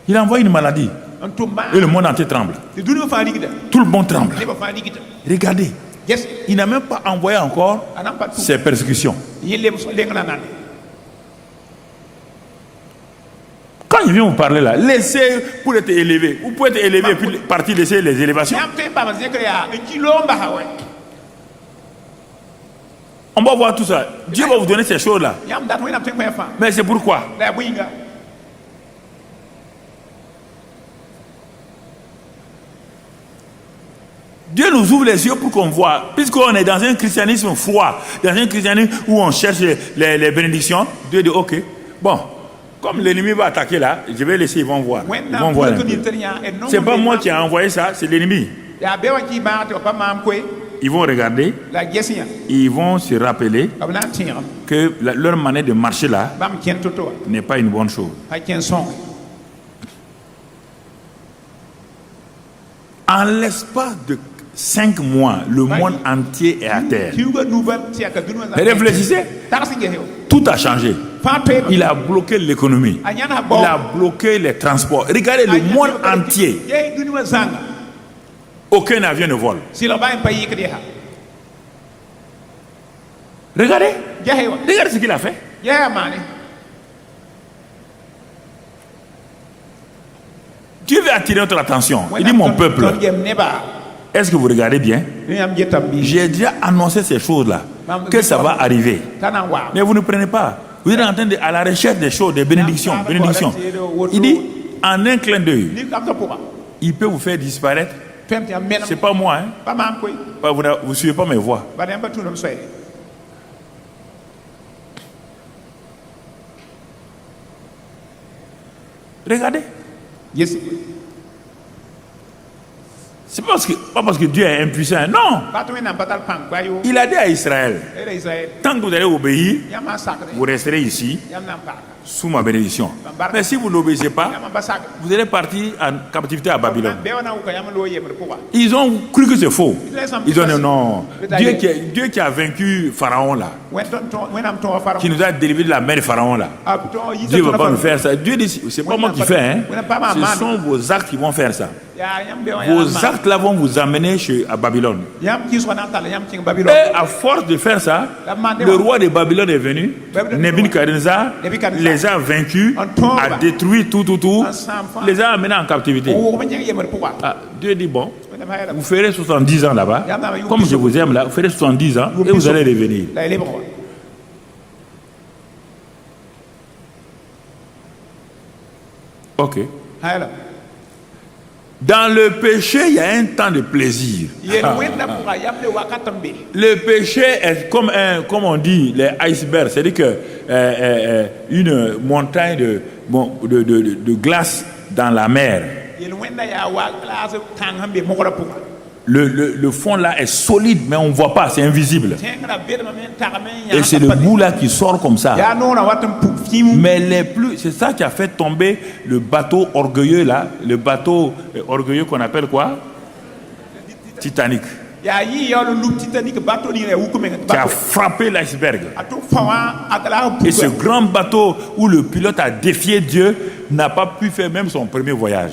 Speaker 1: Il a envoyé une maladie et le monde entier tremble. Tout le monde tremble. Regardez, il n'a même pas envoyé encore ses persécutions. Quand il vient vous parler là, laissez pour être élevé. Vous pouvez être élevé et puis partir laisser les élévations. On va voir tout ça. Dieu va vous donner ces choses-là. Mais c'est pourquoi Dieu nous ouvre les yeux pour qu'on voit. Puisqu'on est dans un christianisme froid, dans un christianisme où on cherche les bénédictions, Dieu dit ok, bon, comme l'ennemi va attaquer là, je vais laisser, ils vont voir. Ils vont voir. C'est pas moi qui ai envoyé ça, c'est l'ennemi. Ils vont regarder, ils vont se rappeler que leur manière de marcher là n'est pas une bonne chose. En l'espace de 5 mois, le monde entier est à terre. Réfléchissez, tout a changé. Il a bloqué l'économie, il a bloqué les transports. Regardez le monde entier. Aucun avion ne vole. Regardez ce qu'il a fait. Dieu veut attirer notre attention. Il dit mon peuple, est-ce que vous regardez bien? J'ai déjà annoncé ces choses-là, que ça va arriver. Mais vous ne prenez pas. Vous êtes en train de, à la recherche des choses, des bénédictions. Il dit, en un clin d'œil, il peut vous faire disparaître. C'est pas moi, hein? Vous ne suivez pas mes voix. Regardez. C'est pas parce que Dieu est impuissant. Non. Il a dit à Israël, tant que vous allez obéir, vous resterez ici sous ma bénédiction. Mais si vous n'obéissez pas, vous allez partir en captivité à Babylone. Ils ont cru que c'est faux. Ils ont dit non. Dieu qui a vaincu Pharaon là, qui nous a délivré de la main de Pharaon là, Dieu ne va pas nous faire ça. Dieu dit, c'est pas moi qui fais, hein. Ce sont vos actes qui vont faire ça. Vos actes là vont vous amener à Babylone. Et à force de faire ça, le roi de Babylone est venu, Nebuchadnezzar les a vaincus, a détruit tout, les a amenés en captivité. Dieu dit bon, vous ferez 70 ans là-bas, comme je vous aime là, vous ferez 70 ans et vous allez revenir. Ok. Dans le péché, il y a un temps de plaisir. Le péché est comme on dit, les icebergs, c'est-à-dire que une montagne de glace dans la mer. Le fond là est solide, mais on ne voit pas, c'est invisible. Et c'est le bout là qui sort comme ça. Mais c'est ça qui a fait tomber le bateau orgueilleux là, le bateau orgueilleux qu'on appelle quoi? Titanic. Qui a frappé l'iceberg. Et ce grand bateau où le pilote a défié Dieu n'a pas pu faire même son premier voyage.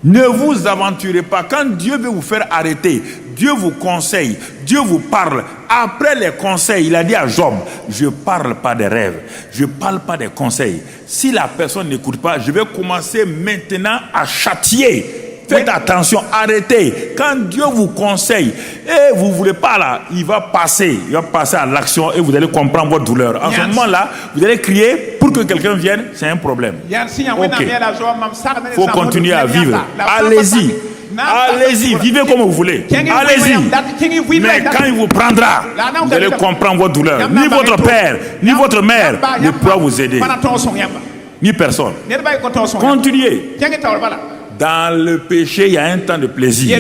Speaker 1: Ne vous aventurez pas. Quand Dieu veut vous faire arrêter, Dieu vous conseille, Dieu vous parle. Après les conseils, il a dit à Job, je ne parle pas des rêves, je ne parle pas des conseils. Si la personne n'écoute pas, je vais commencer maintenant à châtier. Faites attention, arrêtez. Quand Dieu vous conseille et vous ne voulez pas là, il va passer à l'action et vous allez comprendre votre douleur. En ce moment-là, vous allez crier pour que quelqu'un vienne, c'est un problème. Ok. Il faut continuer à vivre. Allez-y. Allez-y, vivez comme vous voulez. Allez-y. Mais quand il vous prendra, vous allez comprendre votre douleur. Ni votre père, ni votre mère ne pourra vous aider. Ni personne. Continuez. Dans le péché, il y a un temps de plaisir.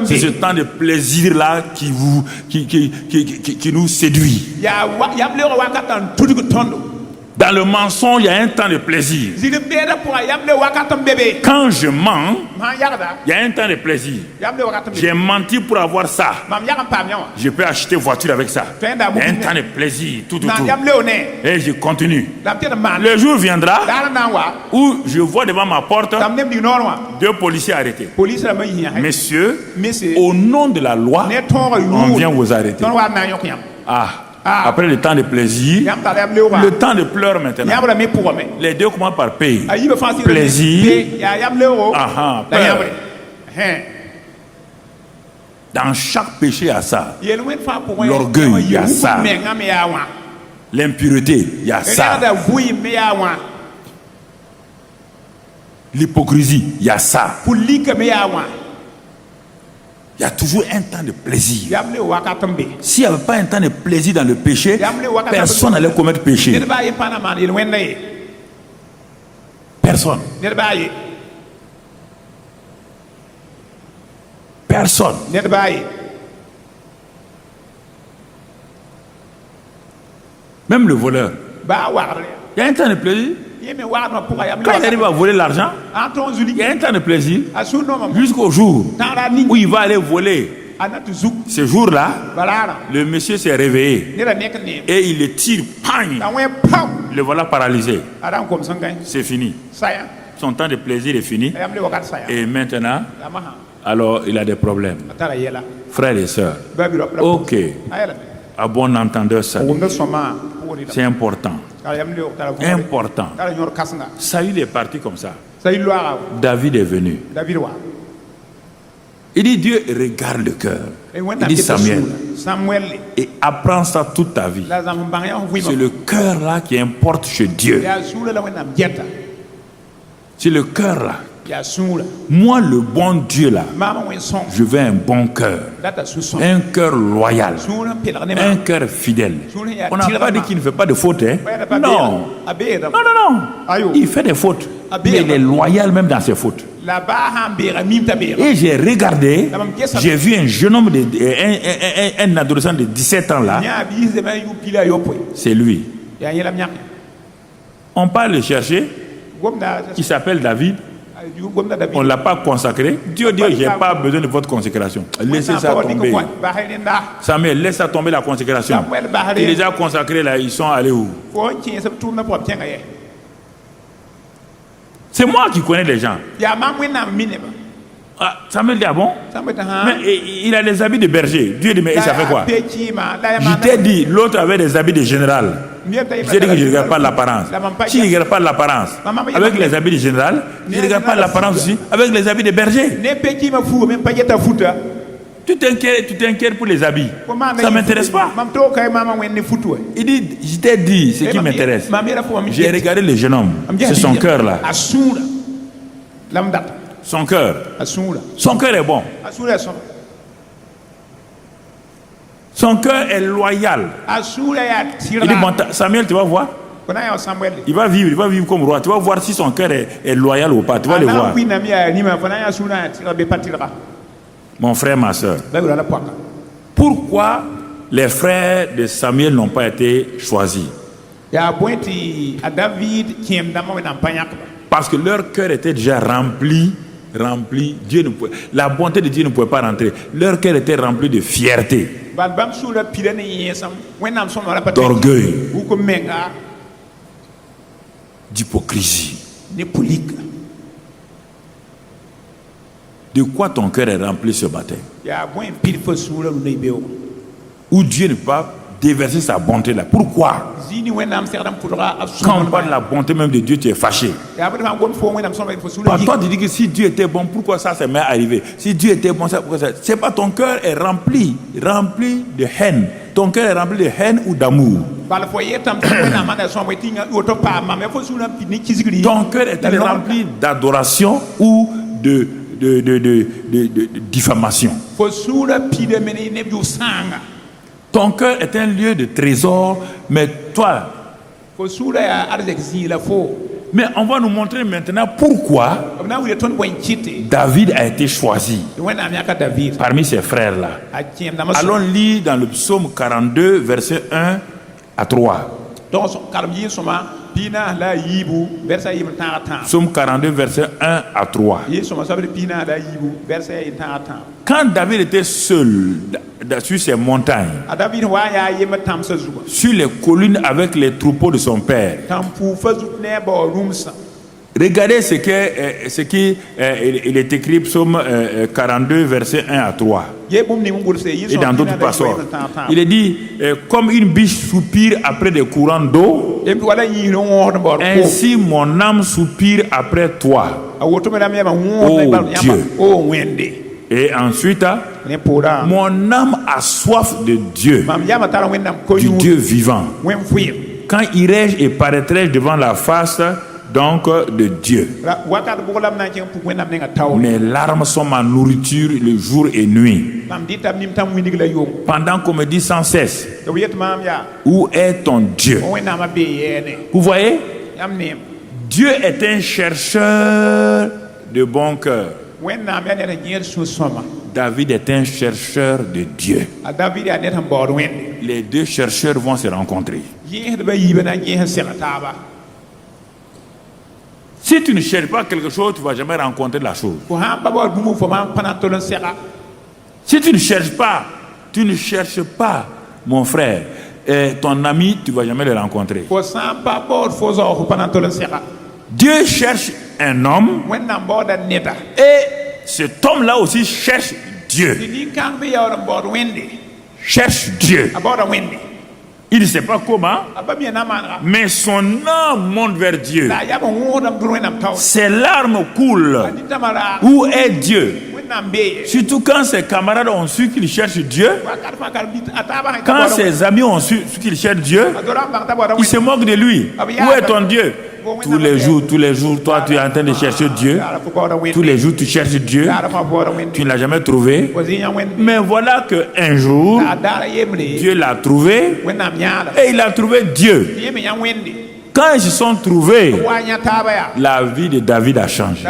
Speaker 1: C'est ce temps de plaisir-là qui nous séduit. Dans le mensonge, il y a un temps de plaisir. Quand je mens, il y a un temps de plaisir. J'ai menti pour avoir ça. Je peux acheter voiture avec ça. Il y a un temps de plaisir. Tout. Et je continue. Le jour viendra où je vois devant ma porte 2 policiers arrêtés. Messieurs, au nom de la loi, on vient vous arrêter. Après le temps de plaisir, le temps de pleurs maintenant. Les deux commencent par payer. Plaisir, peur. Dans chaque péché, il y a ça. L'orgueil, il y a ça. L'impureté, il y a ça. L'hypocrisie, il y a ça. Il y a toujours un temps de plaisir. S'il n'y avait pas un temps de plaisir dans le péché, personne n'allait commettre péché. Personne. Personne. Même le voleur. Il y a un temps de plaisir. Quand il arrive à voler l'argent, il y a un temps de plaisir jusqu'au jour où il va aller voler. Ce jour-là, le monsieur s'est réveillé et il le tire, le voilà paralysé. C'est fini. Son temps de plaisir est fini. Et maintenant, alors il a des problèmes. Frères et sœurs, ok, à bon entendeur, ça, c'est important. Important. Saül est parti comme ça. David est venu. Il dit Dieu regarde le cœur. Il dit Samuel, et apprends ça toute ta vie. C'est le cœur là qui importe chez Dieu. C'est le cœur là. Moi, le bon Dieu là, je veux un bon cœur, un cœur loyal, un cœur fidèle. On n'a pas dit qu'il ne fait pas de fautes, hein? Non. Non. Il fait des fautes, mais il est loyal même dans ses fautes. Et j'ai regardé, j'ai vu un jeune homme, un adolescent de 17 ans là. C'est lui. On part le chercher. Il s'appelle David. On ne l'a pas consacré. Dieu dit, je n'ai pas besoin de votre consécration. Laissez ça tomber. Samuel, laisse ça tomber la consécration. Il est déjà consacré là, ils sont allés où? C'est moi qui connais les gens. Ah, Samuel dit, ah bon? Mais il a des habits de berger. Dieu dit, mais ça fait quoi? Je t'ai dit, l'autre avait des habits de général. Je t'ai dit que je ne regarde pas l'apparence. Si je ne regarde pas l'apparence, avec les habits de général, je ne regarde pas l'apparence aussi, avec les habits de berger. Tu t'inquiètes pour les habits. Ça ne m'intéresse pas. Il dit, je t'ai dit ce qui m'intéresse. J'ai regardé le jeune homme. C'est son cœur là. Son cœur. Son cœur est bon. Son cœur est loyal. Il dit, bon, Samuel, tu vas voir. Il va vivre comme roi. Tu vas voir si son cœur est loyal ou pas. Tu vas le voir. Mon frère, ma soeur. Pourquoi les frères de Samuel n'ont pas été choisis? Parce que leur cœur était déjà rempli. Dieu ne pouvait, la bonté de Dieu ne pouvait pas rentrer. Leur cœur était rempli de fierté, d'orgueil, d'hypocrisie. De quoi ton cœur est rempli ce matin? Où Dieu ne peut pas déverser sa bonté là. Pourquoi? Quand on parle de la bonté même de Dieu, tu es fâché. Par toi, tu dis que si Dieu était bon, pourquoi ça m'est arrivé? Si Dieu était bon, ça, pourquoi ça? C'est pas, ton cœur est rempli de haine. Ton cœur est rempli de haine ou d'amour. Ton cœur est rempli d'adoration ou de diffamation. Ton cœur est un lieu de trésor, mais toi. Mais on va nous montrer maintenant pourquoi David a été choisi parmi ses frères là. Allons lire dans le psaume 42, verset 1 à 3. Psaume 42, verset 1 à 3. Quand David était seul sur ces montagnes, sur les collines avec les troupeaux de son père, regardez ce qui il est écrit, psaume 42, verset 1 à 3. Et dans d'autres passages, il est dit, comme une biche soupire après des courants d'eau, ainsi mon âme soupire après toi, ô Dieu. Et ensuite, mon âme a soif de Dieu, du Dieu vivant. Quand irai-je et paraîtrai-je devant la face donc de Dieu. Mes larmes sont ma nourriture le jour et nuit. Pendant qu'on me dit sans cesse, où est ton Dieu? Vous voyez? Dieu est un chercheur de bon cœur. David est un chercheur de Dieu. Les deux chercheurs vont se rencontrer. Si tu ne cherches pas quelque chose, tu ne vas jamais rencontrer la chose. Si tu ne cherches pas, mon frère, ton ami, tu ne vas jamais le rencontrer. Dieu cherche un homme et cet homme-là aussi cherche Dieu. Cherche Dieu. Il ne sait pas comment, mais son âme monte vers Dieu. Ses larmes coulent. Où est Dieu? Surtout quand ses camarades ont su qu'il cherche Dieu, quand ses amis ont su qu'il cherche Dieu, ils se moquent de lui. Où est ton Dieu? Tous les jours, toi tu es en train de chercher Dieu. Tous les jours tu cherches Dieu. Tu ne l'as jamais trouvé. Mais voilà qu'un jour, Dieu l'a trouvé et il a trouvé Dieu. Quand ils se sont trouvés, la vie de David a changé.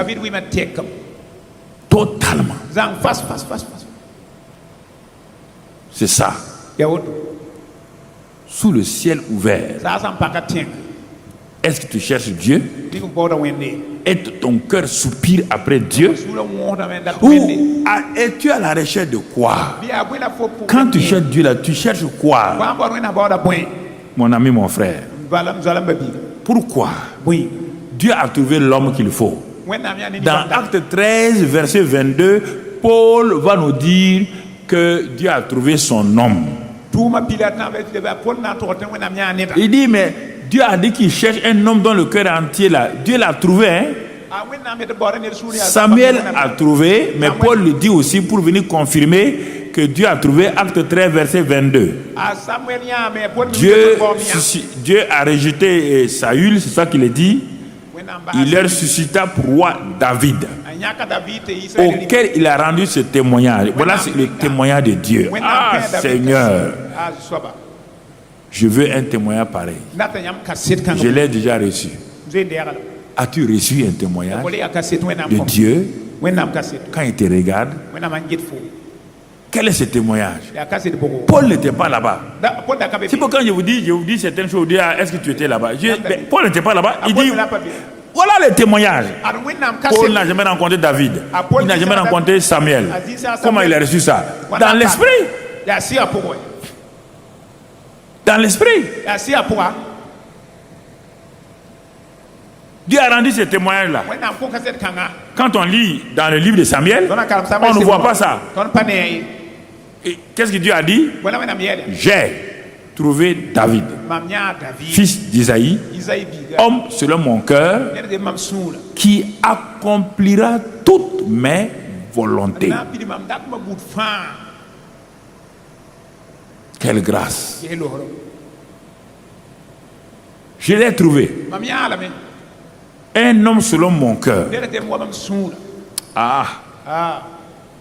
Speaker 1: Totalement. C'est ça. Sous le ciel ouvert. Est-ce que tu cherches Dieu? Et ton cœur soupire après Dieu? Ou es-tu à la recherche de quoi? Quand tu cherches Dieu là, tu cherches quoi? Mon ami, mon frère. Pourquoi? Dieu a trouvé l'homme qu'il faut. Dans Acte 13, verset 22, Paul va nous dire que Dieu a trouvé son homme. Il dit, mais Dieu a dit qu'il cherche un homme dans le cœur entier là. Dieu l'a trouvé, hein? Samuel a trouvé, mais Paul le dit aussi pour venir confirmer que Dieu a trouvé. Acte 13, verset 22. Dieu a rejeté Saül, c'est ça qu'il a dit. Il leur suscita pour roi David, auquel il a rendu ce témoignage. Voilà le témoignage de Dieu. Ah, Seigneur, je veux un témoignage pareil. Je l'ai déjà reçu. As-tu reçu un témoignage de Dieu quand il te regarde? Quel est ce témoignage? Paul n'était pas là-bas. C'est pourquoi je vous dis certaines choses. Est-ce que tu étais là-bas? Paul n'était pas là-bas. Il dit, voilà le témoignage. Paul n'a jamais rencontré David. Il n'a jamais rencontré Samuel. Comment il a reçu ça? Dans l'esprit. Dans l'esprit. Dieu a rendu ce témoignage-là. Quand on lit dans le livre de Samuel, on ne voit pas ça. Et qu'est-ce que Dieu a dit? J'ai trouvé David, fils d'Isaïe, homme selon mon cœur, qui accomplira toutes mes volontés. Quelle grâce! Je l'ai trouvé. Un homme selon mon cœur.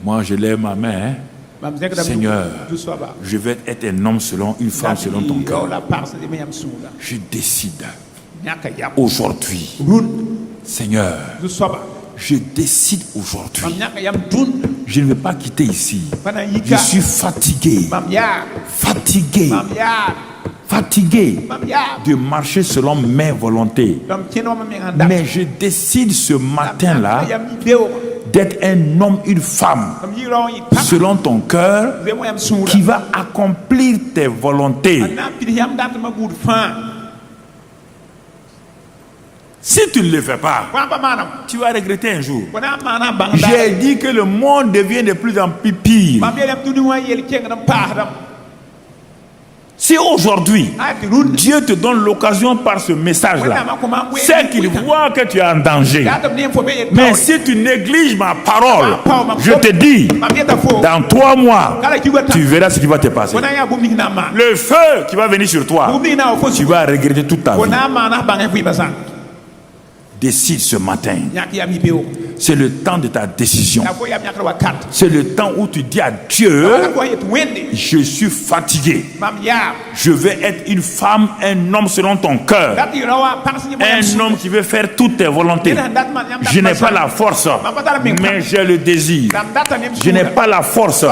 Speaker 1: Moi je lève ma main. Seigneur, je vais être un homme selon, une femme selon ton cœur. Je décide aujourd'hui, Seigneur, je décide aujourd'hui, je ne vais pas quitter ici. Je suis fatigué de marcher selon mes volontés. Mais je décide ce matin-là d'être un homme, une femme selon ton cœur qui va accomplir tes volontés. Si tu ne le fais pas, tu vas regretter un jour. J'ai dit que le monde devient de plus en plus pire. Si aujourd'hui, Dieu te donne l'occasion par ce message-là, c'est qu'il voit que tu es en danger. Mais si tu négliges ma parole, je te dis, dans 3 mois, tu verras ce qui va te passer. Le feu qui va venir sur toi, tu vas regretter toute ta vie. décide ce matin. C'est le temps de ta décision. C'est le temps où tu dis à Dieu, je suis fatigué. Je vais être une femme, un homme selon ton cœur. Un homme qui veut faire toutes tes volontés. Je n'ai pas la force, mais j'ai le désir. Je n'ai pas la force,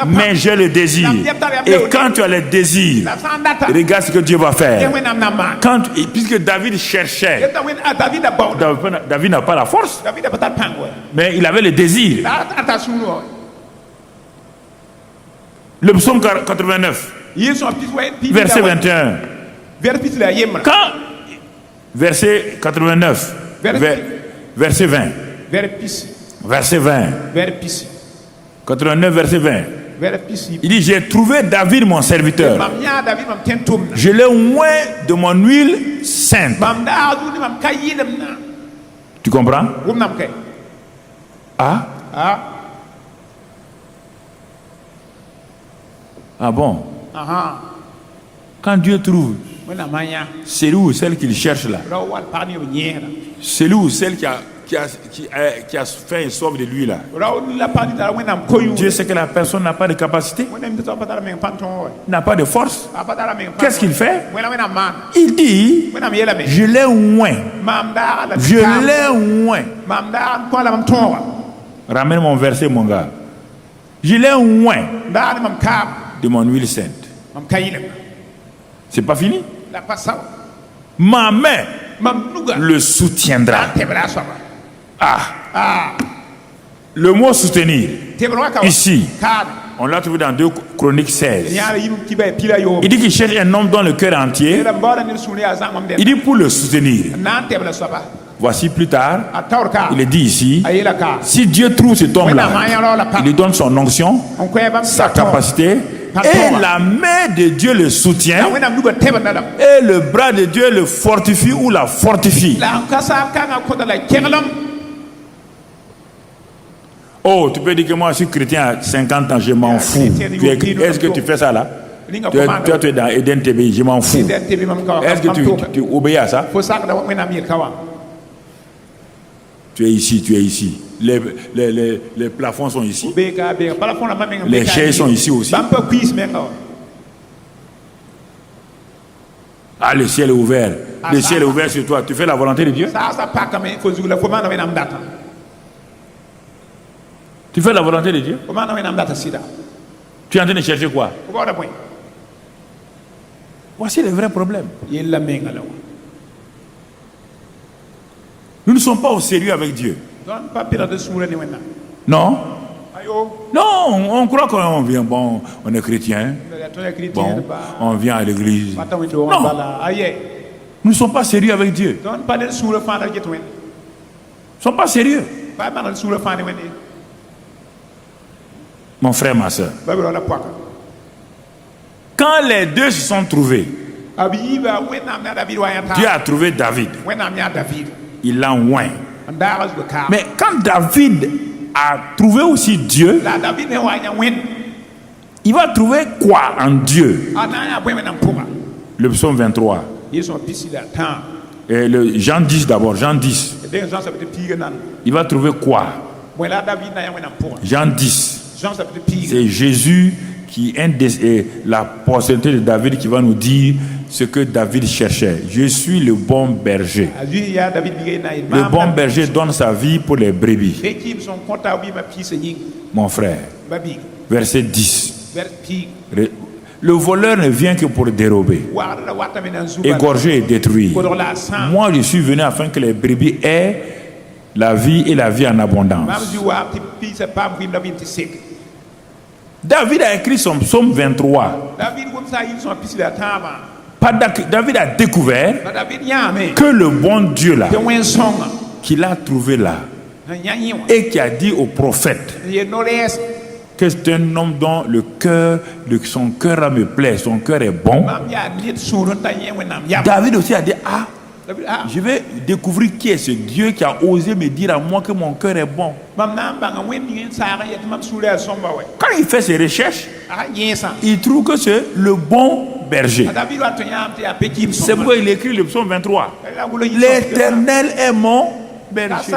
Speaker 1: mais j'ai le désir. Et quand tu as le désir, regarde ce que Dieu va faire. Puisque David cherchait, David n'a pas la force, mais il avait le désir. Le psaume 89, verset 21. Quand, verset 89, verset 20. Verset 20. 89, verset 20. Il dit, j'ai trouvé David mon serviteur. Je l'ai oint de mon huile sainte. Tu comprends? Ah? Ah bon? Quand Dieu trouve celui ou celle qu'il cherche là, celui ou celle qui a fait un sauve de lui là, Dieu sait que la personne n'a pas de capacité, n'a pas de force. Qu'est-ce qu'il fait? Il dit, je l'ai oint. Je l'ai oint. Ramène mon verset, mon gars. Je l'ai oint de mon huile sainte. C'est pas fini? Ma main le soutiendra. Le mot soutenir, ici, on l'a trouvé dans 2 Chroniques 16. Il dit qu'il cherche un homme dans le cœur entier. Il dit pour le soutenir. Voici plus tard, il est dit ici, si Dieu trouve cet homme-là, il lui donne son onction, sa capacité, et la main de Dieu le soutient, et le bras de Dieu le fortifie ou la fortifie. Oh, tu peux dire que moi je suis chrétien à 50 ans, je m'en fous. Est-ce que tu fais ça là? Toi, tu es dans Eden TV, je m'en fous. Est-ce que tu obéis à ça? Tu es ici. Les plafonds sont ici. Les chaises sont ici aussi. Ah, le ciel est ouvert. Le ciel est ouvert sur toi. Tu fais la volonté de Dieu? Tu fais la volonté de Dieu? Tu es en train de chercher quoi? Voici le vrai problème. Nous ne sommes pas au sérieux avec Dieu. Non? Non, on croit qu'on vient, bon, on est chrétien. Bon, on vient à l'église. Non. Nous ne sommes pas sérieux avec Dieu. Nous ne sommes pas sérieux. Mon frère, ma soeur. Quand les deux se sont trouvés, Dieu a trouvé David. Il l'a oint. Mais quand David a trouvé aussi Dieu, il va trouver quoi en Dieu? Le psaume 23. Et le Jean 10 d'abord, Jean 10. Il va trouver quoi? Jean 10. C'est Jésus qui est la postérité de David qui va nous dire ce que David cherchait. Je suis le bon berger. Le bon berger donne sa vie pour les brebis. Mon frère, verset 10. Le voleur ne vient que pour dérober, égorger et détruire. Moi, je suis venu afin que les brebis aient la vie et la vie en abondance. David a écrit son psaume 23. David a découvert que le bon Dieu là, qu'il a trouvé là, et qui a dit au prophète que c'est un homme dont son cœur me plaît, son cœur est bon. David aussi a dit, je vais découvrir qui est ce Dieu qui a osé me dire à moi que mon cœur est bon. Quand il fait ses recherches, il trouve que c'est le bon berger. C'est pourquoi il écrit le psaume 23. L'Éternel est mon berger.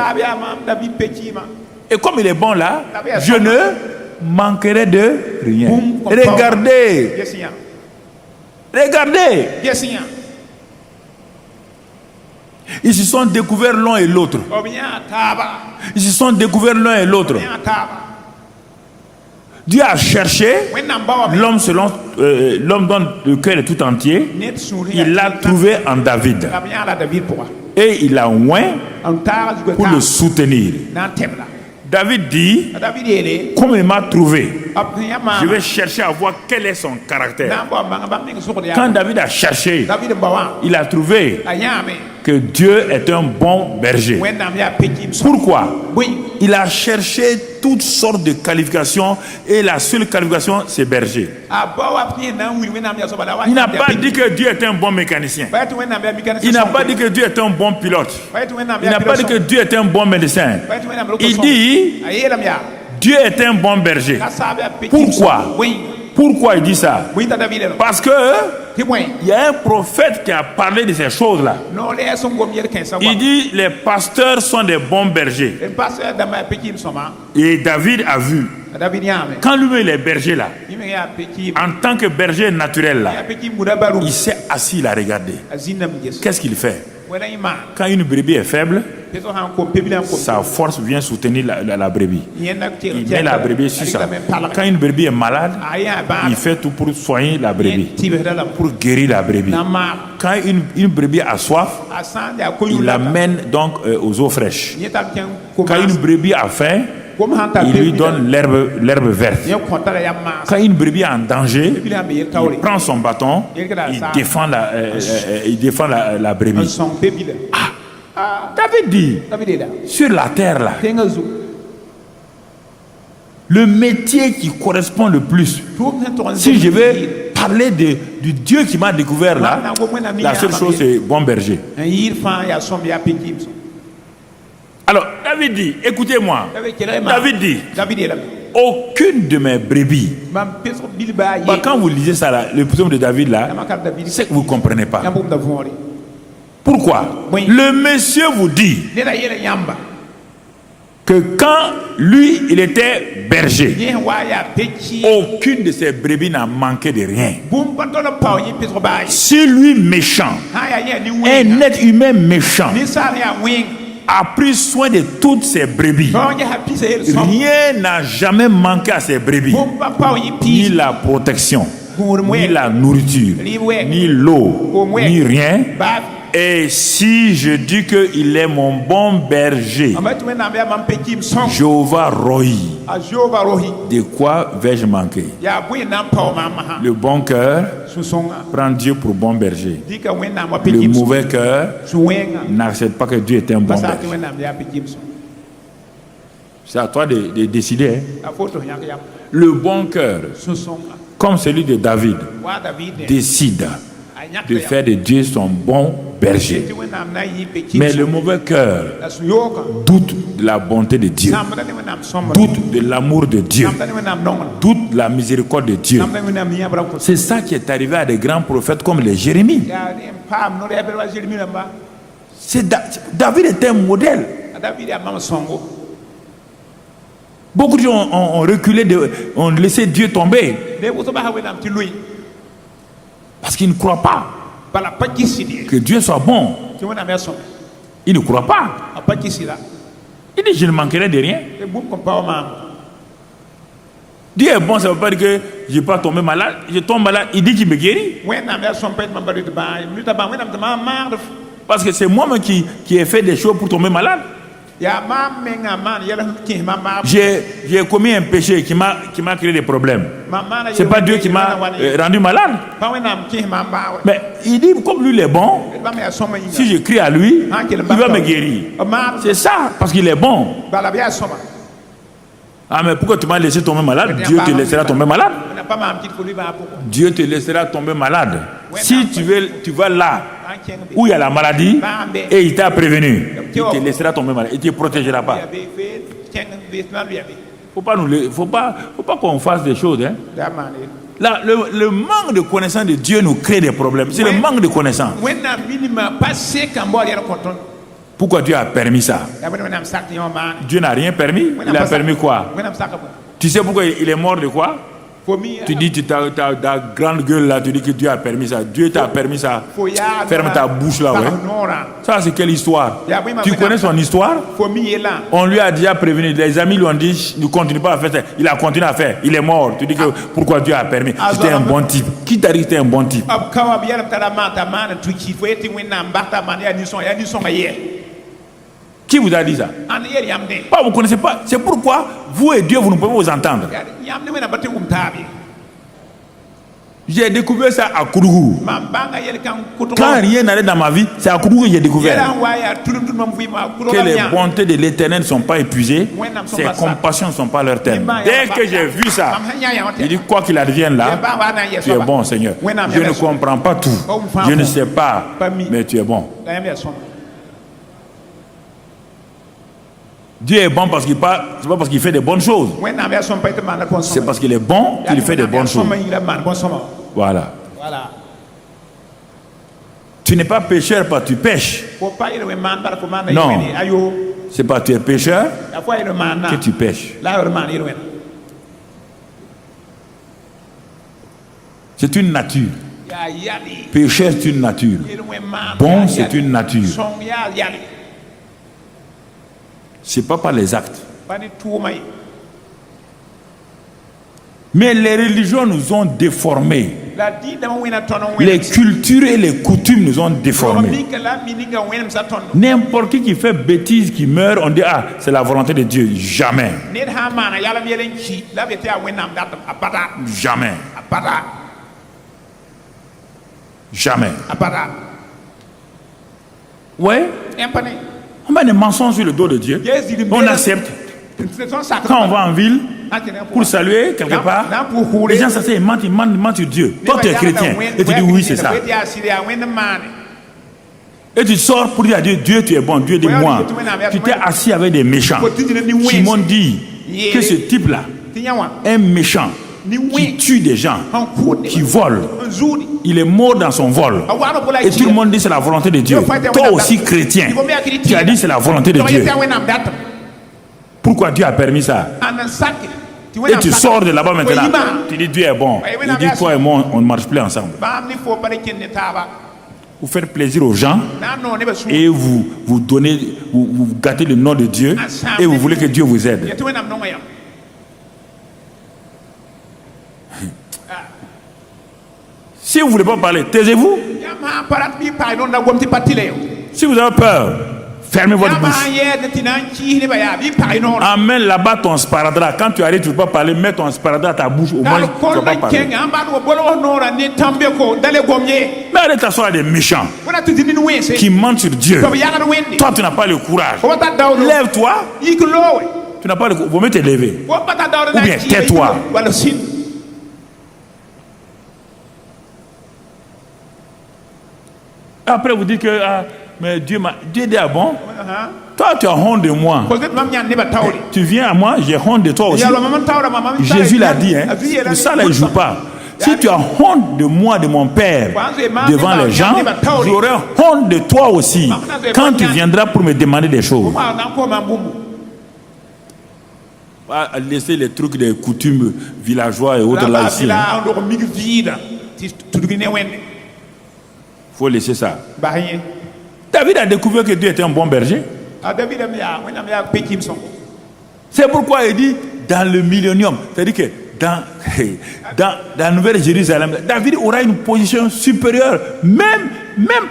Speaker 1: Et comme il est bon là, je ne manquerai de rien. Regardez. Regardez. Ils se sont découverts l'un et l'autre. Ils se sont découverts l'un et l'autre. Dieu a cherché l'homme selon l'homme dont le cœur est tout entier. Il l'a trouvé en David. Et il l'a oint pour le soutenir. David dit, comme il m'a trouvé, je vais chercher à voir quel est son caractère. Quand David a cherché, il a trouvé que Dieu est un bon berger. Pourquoi? Il a cherché toutes sortes de qualifications et la seule qualification, c'est berger. Il n'a pas dit que Dieu est un bon mécanicien. Il n'a pas dit que Dieu est un bon pilote. Il n'a pas dit que Dieu est un bon médecin. Il dit, Dieu est un bon berger. Pourquoi? Pourquoi il dit ça? Parce que il y a un prophète qui a parlé de ces choses-là. Il dit les pasteurs sont des bons bergers. Et David a vu. Quand lui il est berger là, en tant que berger naturel là, il s'est assis, il a regardé. Qu'est-ce qu'il fait? Quand une brebis est faible, sa force vient soutenir la brebis. Il met la brebis sur ça. Quand une brebis est malade, il fait tout pour soigner la brebis, pour guérir la brebis. Quand une brebis a soif, il l'amène donc aux eaux fraîches. Quand une brebis a faim, il lui donne l'herbe verte. Quand une brebis est en danger, il prend son bâton, il défend la brebis. David dit, sur la terre là, le métier qui correspond le plus, si je vais parler du Dieu qui m'a découvert là, la seule chose c'est bon berger. Alors, David dit, écoutez-moi, David dit, aucune de mes brebis, quand vous lisez ça là, le psaume de David là, c'est que vous ne comprenez pas. Pourquoi? Le monsieur vous dit que quand lui, il était berger, aucune de ses brebis n'a manqué de rien. Si lui méchant, un être humain méchant, a pris soin de toutes ses brebis, rien n'a jamais manqué à ses brebis, ni la protection, ni la nourriture, ni l'eau, ni rien. Et si je dis qu'il est mon bon berger, Jéhovah Rohi, de quoi vais-je manquer? Le bon cœur prend Dieu pour bon berger. Le mauvais cœur n'accepte pas que Dieu est un bon berger. C'est à toi de décider. Le bon cœur, comme celui de David, décide de faire de Dieu son bon berger. Mais le mauvais cœur doute de la bonté de Dieu, doute de l'amour de Dieu, doute de la miséricorde de Dieu. C'est ça qui est arrivé à des grands prophètes comme les Jérémie. David était un modèle. Beaucoup de gens ont reculé, ont laissé Dieu tomber. Parce qu'ils ne croient pas que Dieu soit bon. Ils ne croient pas. Il dit, je ne manquerai de rien. Dieu est bon, ça ne veut pas dire que je ne vais pas tomber malade. Je tombe malade, il dit qu'il me guérit. Parce que c'est moi-même qui ai fait des choses pour tomber malade. J'ai commis un péché qui m'a créé des problèmes. C'est pas Dieu qui m'a rendu malade. Mais il dit, comme lui il est bon, si je crie à lui, il va me guérir. C'est ça, parce qu'il est bon. Ah, mais pourquoi tu m'as laissé tomber malade? Dieu te laissera tomber malade. Dieu te laissera tomber malade. Si tu vas là où il y a la maladie et il t'a prévenu, il te laissera tomber malade. Il ne te protégera pas. Faut pas qu'on fasse des choses. Là, le manque de connaissance de Dieu nous crée des problèmes. C'est le manque de connaissance. Pourquoi Dieu a permis ça? Dieu n'a rien permis. Il a permis quoi? Tu sais pourquoi il est mort de quoi? Tu dis, tu as ta grande gueule là, tu dis que Dieu a permis ça. Dieu t'a permis ça. Ferme ta bouche là, ouais. Ça, c'est quelle histoire? Tu connais son histoire? On lui a déjà prévenu. Les amis lui ont dit, ne continue pas à faire ça. Il a continué à faire. Il est mort. Tu dis que pourquoi Dieu a permis? C'était un bon type. Qui t'a dit que c'était un bon type? Qui vous a dit ça? Pas, vous ne connaissez pas. C'est pourquoi vous et Dieu, vous ne pouvez pas vous entendre. J'ai découvert ça à Kourougou. Quand rien n'allait dans ma vie, c'est à Kourougou que j'ai découvert que les bontés de l'Éternel ne sont pas épuisées, ses compassions ne sont pas leur terme. Dès que j'ai vu ça, il dit quoi qu'il advienne là, tu es bon, Seigneur. Je ne comprends pas tout, je ne sais pas, mais tu es bon. Dieu est bon parce qu'il parle, c'est pas parce qu'il fait des bonnes choses. C'est parce qu'il est bon qu'il fait des bonnes choses. Voilà. Tu n'es pas pécheur parce que tu pêches. Non. C'est parce que tu es pécheur que tu pêches. C'est une nature. Pécheur, c'est une nature. Bon, c'est une nature. C'est pas par les actes. Mais les religions nous ont déformés. Les cultures et les coutumes nous ont déformés. N'importe qui fait bêtise, qui meurt, on dit ah, c'est la volonté de Dieu. Jamais. Jamais. Jamais. Ouais. On met des mensonges sur le dos de Dieu. On accepte. Quand on va en ville pour saluer quelque part, les gens s'asseyent, ils mentent sur Dieu. Toi tu es chrétien et tu dis oui c'est ça. Et tu sors pour dire à Dieu, Dieu tu es bon, Dieu dit moi. Tu t'es assis avec des méchants qui m'ont dit que ce type là est méchant, qui tue des gens, qui vole. Il est mort dans son vol. Et tout le monde dit c'est la volonté de Dieu. Toi aussi chrétien, tu as dit c'est la volonté de Dieu. Pourquoi Dieu a permis ça? Et tu sors de là-bas maintenant. Tu dis Dieu est bon. Il dit toi et moi on ne marche plus ensemble. Vous faites plaisir aux gens et vous donnez, vous gâtez le nom de Dieu et vous voulez que Dieu vous aide. Si vous ne voulez pas parler, taisez-vous. Si vous avez peur, fermez votre bouche. Amène là-bas ton sparadrap. Quand tu arrives, tu ne peux pas parler, mets ton sparadrap à ta bouche. Au moins, tu ne peux pas parler. Mais allez t'asseoir à des méchants qui mentent sur Dieu. Toi, tu n'as pas le courage. Lève-toi. Tu n'as pas le courage. Vous mettez lever. Ou bien tais-toi. Après, vous dites que mais Dieu dit ah bon? Toi, tu as honte de moi. Tu viens à moi, j'ai honte de toi aussi. Jésus l'a dit, hein? Pour ça, là, il ne joue pas. Si tu as honte de moi, de mon Père, devant les gens, j'aurai honte de toi aussi quand tu viendras pour me demander des choses. Laissez les trucs des coutumes villageois et autres là ici. Il faut laisser ça. David a découvert que Dieu était un bon berger. C'est pourquoi il dit dans le millénium, c'est-à-dire que dans la Nouvelle Jérusalem, David aura une position supérieure, même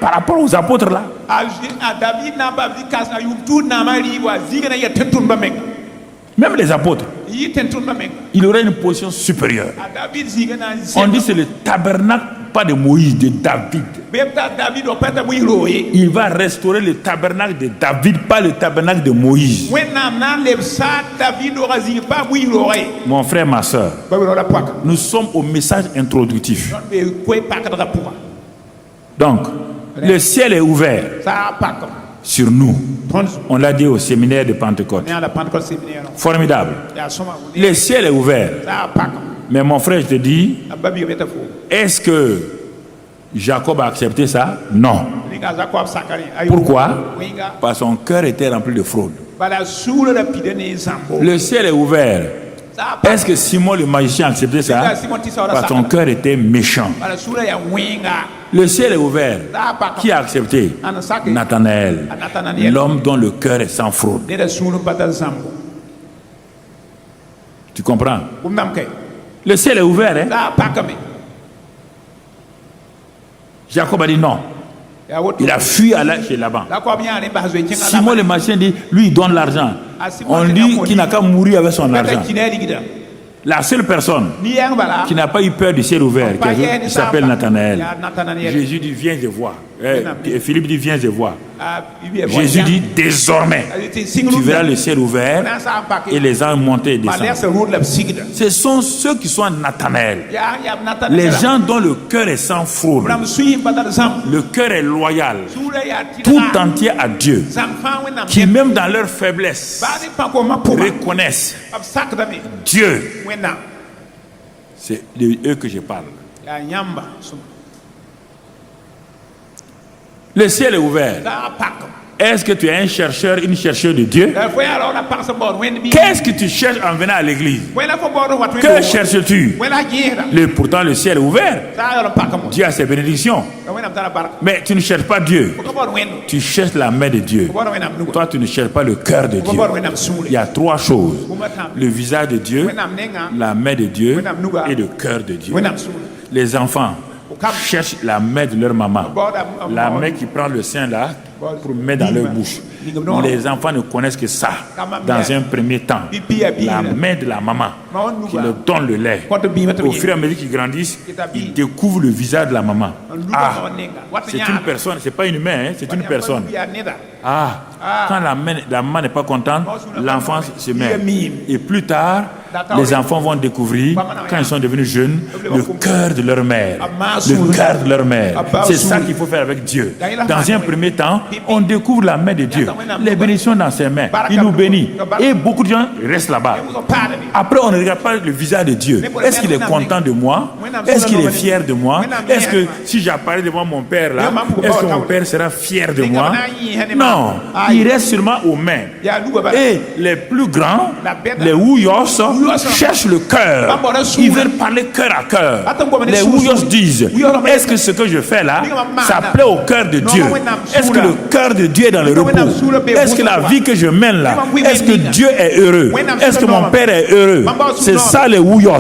Speaker 1: par rapport aux apôtres là. Même les apôtres, il aurait une position supérieure. On dit c'est le tabernacle, pas de Moïse, de David. Il va restaurer le tabernacle de David, pas le tabernacle de Moïse. Mon frère, ma soeur, nous sommes au message introductif. Donc, le ciel est ouvert sur nous. On l'a dit au séminaire de Pentecôte. Formidable. Le ciel est ouvert. Mais mon frère, je te dis, est-ce que Jacob a accepté ça? Non. Pourquoi? Parce que son cœur était rempli de fraude. Le ciel est ouvert. Est-ce que Simon le magicien a accepté ça? Parce que son cœur était méchant. Le ciel est ouvert. Qui a accepté? Nathanaël, l'homme dont le cœur est sans fraude. Tu comprends? Le ciel est ouvert. Hein? Jacob a dit non. Il a fui chez Laban. Simon le magicien dit, lui il donne l'argent. On dit qu'il n'a qu'à mourir avec son argent. La seule personne qui n'a pas eu peur du ciel ouvert, qui s'appelle Nathanaël. Jésus dit, viens et vois. Philippe dit, viens et vois. Jésus dit, désormais, tu verras le ciel ouvert et les anges monter et descendre. Ce sont ceux qui sont Nathanaël. Les gens dont le cœur est sans fraude. Le cœur est loyal. Tout entier à Dieu. Qui même dans leur faiblesse reconnaissent Dieu. C'est de eux que je parle. Le ciel est ouvert. Est-ce que tu es un chercheur, une chercheuse de Dieu? Qu'est-ce que tu cherches en venant à l'église? Que cherches-tu? Pourtant le ciel est ouvert. Dieu a ses bénédictions. Mais tu ne cherches pas Dieu. Tu cherches la main de Dieu. Toi, tu ne cherches pas le cœur de Dieu. Il y a trois choses. Le visage de Dieu, la main de Dieu et le cœur de Dieu. Les enfants cherchent la main de leur maman. La main qui prend le sein là pour mettre dans leur bouche. Les enfants ne connaissent que ça. Dans un premier temps, la main de la maman qui leur donne le lait. Au fur et à mesure qu'ils grandissent, ils découvrent le visage de la maman. Ah, c'est une personne, c'est pas une main, hein, c'est une personne. Ah, quand la maman n'est pas contente, l'enfant se met. Et plus tard, les enfants vont découvrir, quand ils sont devenus jeunes, le cœur de leur mère. Le cœur de leur mère. C'est ça qu'il faut faire avec Dieu. Dans un premier temps, on découvre la main de Dieu. Les bénédictions dans ses mains. Il nous bénit. Et beaucoup de gens restent là-bas. Après, on ne regarde pas le visage de Dieu. Est-ce qu'il est content de moi? Est-ce qu'il est fier de moi? Est-ce que si j'apparais devant mon père là, est-ce que mon père sera fier de moi? Non. Il reste seulement aux mains. Et les plus grands, les Ouyos, cherchent le cœur. Ils veulent parler cœur à cœur. Les Ouyos disent, est-ce que ce que je fais là, ça plaît au cœur de Dieu? Est-ce que le cœur de Dieu est dans le repos? Est-ce que la vie que je mène là, est-ce que Dieu est heureux? Est-ce que mon père est heureux? C'est ça les Ouyos.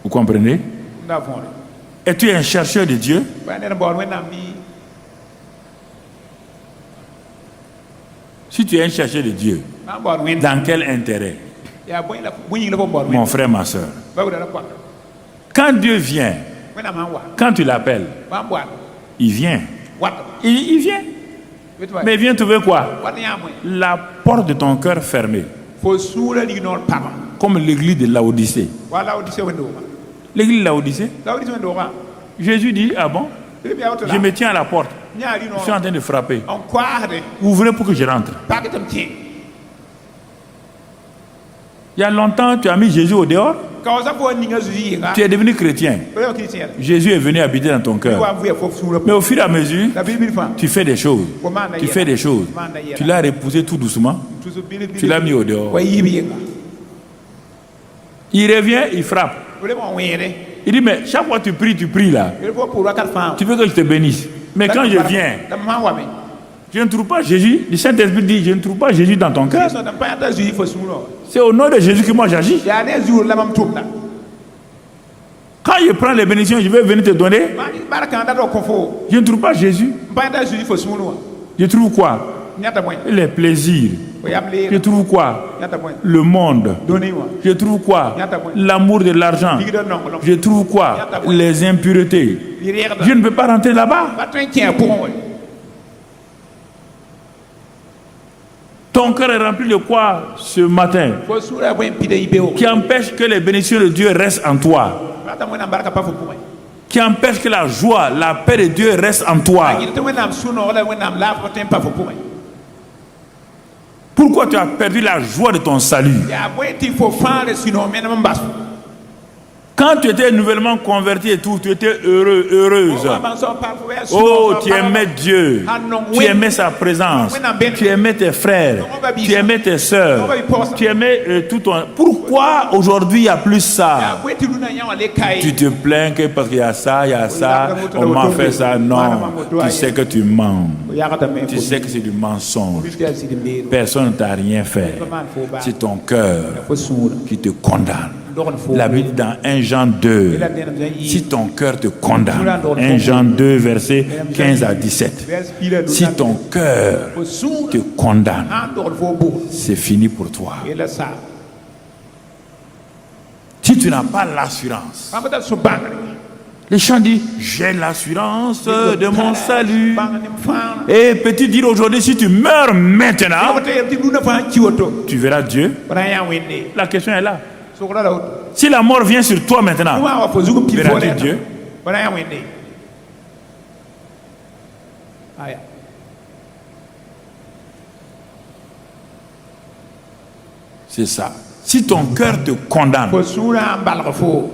Speaker 1: Vous comprenez? Et tu es un chercheur de Dieu? Si tu es un chercheur de Dieu, dans quel intérêt? Mon frère, ma soeur. Quand Dieu vient, quand tu l'appelles, il vient. Il vient. Mais il vient trouver quoi? La porte de ton cœur fermée. Comme l'église de Laodicée. L'église de Laodicée. Jésus dit, ah bon? Je me tiens à la porte. Je suis en train de frapper. Ouvrez pour que je rentre. Il y a longtemps, tu as mis Jésus au dehors. Tu es devenu chrétien. Jésus est venu habiter dans ton cœur. Mais au fur et à mesure, tu fais des choses. Tu fais des choses. Tu l'as repoussé tout doucement. Tu l'as mis au dehors. Il revient, il frappe. Il dit, mais chaque fois que tu pries là. Tu veux que je te bénisse. Mais quand je viens, je ne trouve pas Jésus. Le Saint-Esprit dit, je ne trouve pas Jésus dans ton cœur. C'est au nom de Jésus que moi j'agis. Quand je prends les bénédictions, je vais venir te donner. Je ne trouve pas Jésus. Je trouve quoi? Les plaisirs. Je trouve quoi? Le monde. Je trouve quoi? L'amour de l'argent. Je trouve quoi? Les impuretés. Je ne peux pas rentrer là-bas. Ton cœur est rempli de quoi ce matin? Qui empêche que les bénédictions de Dieu restent en toi. Qui empêche que la joie, la paix de Dieu reste en toi. Pourquoi tu as perdu la joie de ton salut? Quand tu étais nouvellement converti et tout, tu étais heureux, heureuse. Oh, tu aimais Dieu, tu aimais sa présence, tu aimais tes frères, tu aimais tes sœurs, tu aimais tout ton... Pourquoi aujourd'hui il n'y a plus ça? Tu te plains que parce qu'il y a ça, on m'a fait ça. Non, tu sais que tu mens. Tu sais que c'est du mensonge. Personne ne t'a rien fait. C'est ton cœur qui te condamne. La Bible dit dans 1 Jean 2, si ton cœur te condamne, 1 Jean 2, versets 15 à 17, si ton cœur te condamne, c'est fini pour toi. Si tu n'as pas l'assurance, les chants disent, j'ai l'assurance de mon salut. Et peux-tu dire aujourd'hui, si tu meurs maintenant, tu verras Dieu? La question est là. Si la mort vient sur toi maintenant, verras-tu Dieu? C'est ça. Si ton cœur te condamne,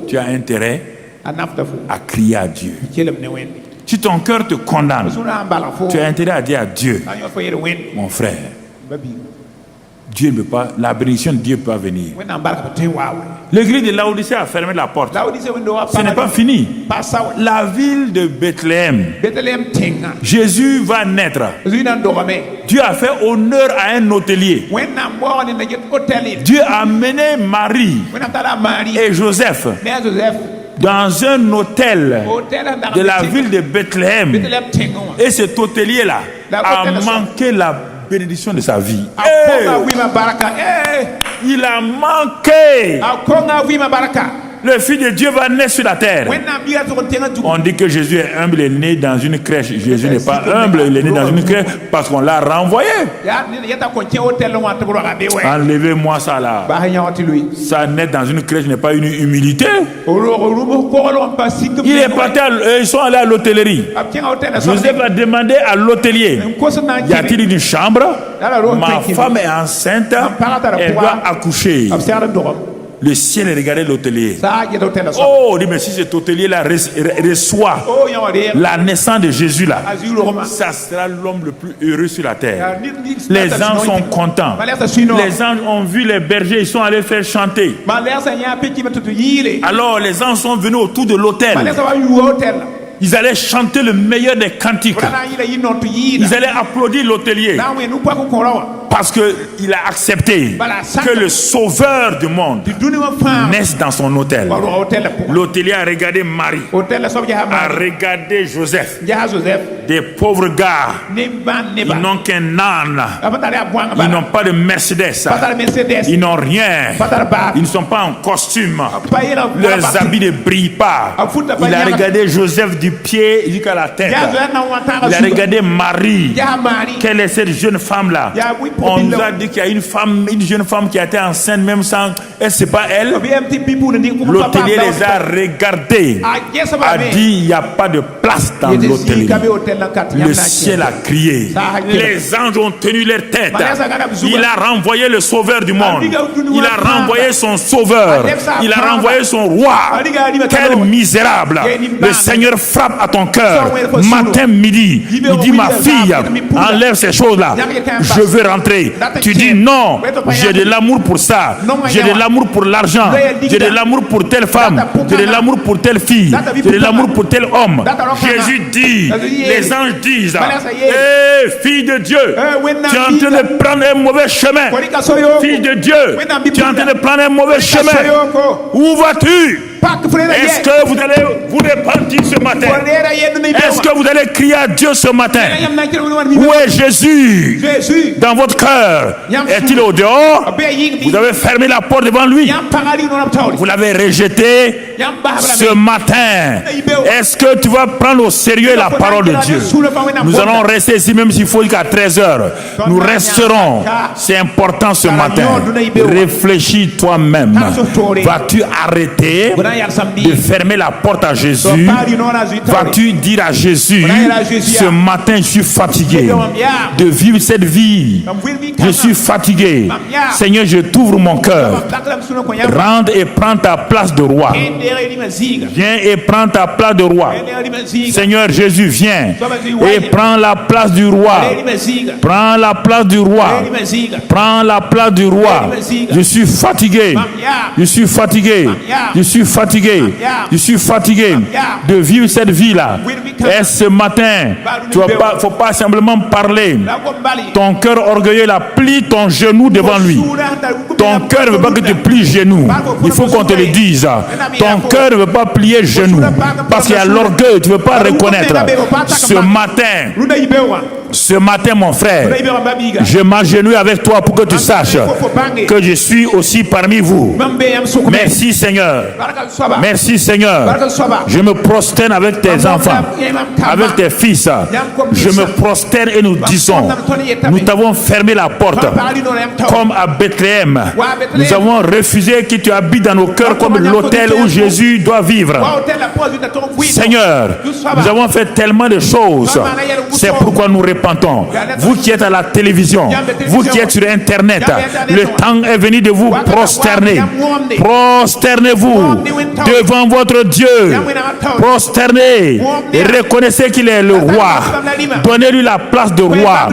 Speaker 1: tu as intérêt à crier à Dieu. Si ton cœur te condamne, tu as intérêt à dire à Dieu, mon frère, Dieu ne peut pas, la bénédiction de Dieu ne peut pas venir. L'église de Laodicée a fermé la porte. Ce n'est pas fini. La ville de Bethléem, Jésus va naître. Dieu a fait honneur à un hôtelier. Dieu a amené Marie et Joseph dans un hôtel de la ville de Bethléem. Et cet hôtelier-là a manqué la bénédiction de sa vie. Il a manqué. Le Fils de Dieu va naître sur la terre. On dit que Jésus est humble, il est né dans une crèche. Jésus n'est pas humble, il est né dans une crèche parce qu'on l'a renvoyé. Enlevez-moi ça là. Ça naître dans une crèche n'est pas une humilité. Il est parti ils sont allés à l'hôtellerie. Joseph a demandé à l'hôtelier, y a-t-il une chambre? Ma femme est enceinte, elle doit accoucher. Le ciel regardait l'hôtelier. Oh, mais si cet hôtelier-là reçoit la naissance de Jésus-là, ça sera l'homme le plus heureux sur la terre. Les anges sont contents. Les anges ont vu les bergers, ils sont allés faire chanter. Alors les anges sont venus autour de l'autel. Ils allaient chanter le meilleur des cantiques. Ils allaient applaudir l'hôtelier. Parce qu'il a accepté que le sauveur du monde naisse dans son hôtel. L'hôtelier a regardé Marie, a regardé Joseph. Des pauvres gars, ils n'ont qu'un âne, ils n'ont pas de Mercedes, ils n'ont rien, ils ne sont pas en costume, leurs habits ne brillent pas. Il a regardé Joseph du pied jusqu'à la tête. Il a regardé Marie. Quelle est cette jeune femme-là? On nous a dit qu'il y a une jeune femme qui a été enceinte même sans... Est-ce que c'est pas elle? L'hôtelier les a regardés, a dit il n'y a pas de place dans l'hôtellerie. Le ciel a crié. Les anges ont tenu leur tête. Il a renvoyé le sauveur du monde. Il a renvoyé son sauveur. Il a renvoyé son roi. Quel misérable. Le Seigneur frappe à ton cœur matin, midi. Il dit ma fille, enlève ces choses-là. Je veux rentrer. Tu dis non, j'ai de l'amour pour ça. J'ai de l'amour pour l'argent. J'ai de l'amour pour telle femme. J'ai de l'amour pour telle fille. J'ai de l'amour pour tel homme. Jésus dit, les anges disent, hé, fille de Dieu, tu es en train de prendre un mauvais chemin. Fille de Dieu, tu es en train de prendre un mauvais chemin. Où vas-tu? Est-ce que vous allez vous repentir ce matin? Est-ce que vous allez crier à Dieu ce matin? Où est Jésus dans votre cœur? Est-il au dehors? Vous avez fermé la porte devant lui. Vous l'avez rejeté ce matin. Est-ce que tu vas prendre au sérieux la parole de Dieu? Nous allons rester ici même s'il faut jusqu'à 13h. Nous resterons. C'est important ce matin. Réfléchis toi-même. Vas-tu arrêter de fermer la porte à Jésus, vas-tu dire à Jésus, ce matin je suis fatigué de vivre cette vie, je suis fatigué, Seigneur, je t'ouvre mon cœur, rentre et prends ta place de roi, viens et prends ta place de roi, Seigneur Jésus, viens et prends la place du roi, prends la place du roi, prends la place du roi. Je suis fatigué, je suis fatigué, je suis fatigué, je suis fatigué de vivre cette vie-là. Et ce matin, tu ne faut pas simplement parler. Ton cœur orgueilleux là, plie ton genou devant lui. Ton cœur ne veut pas que tu plies genou. Il faut qu'on te le dise. Ton cœur ne veut pas plier genou. Parce qu'il y a l'orgueil, tu ne veux pas reconnaître. Ce matin, mon frère, je m'agenouille avec toi pour que tu saches que je suis aussi parmi vous. Merci Seigneur. Merci Seigneur. Je me prosterne avec tes enfants, avec tes fils. Je me prosterne et nous disons, nous t'avons fermé la porte comme à Bethléem. Nous avons refusé que tu habites dans nos cœurs comme l'autel où Jésus doit vivre. Seigneur, nous avons fait tellement de choses. C'est pourquoi nous répentons. Vous qui êtes à la télévision, vous qui êtes sur Internet, le temps est venu de vous prosterner. Prosternez-vous devant votre Dieu. Prosternez et reconnaissez qu'il est le roi. Donnez-lui la place de roi.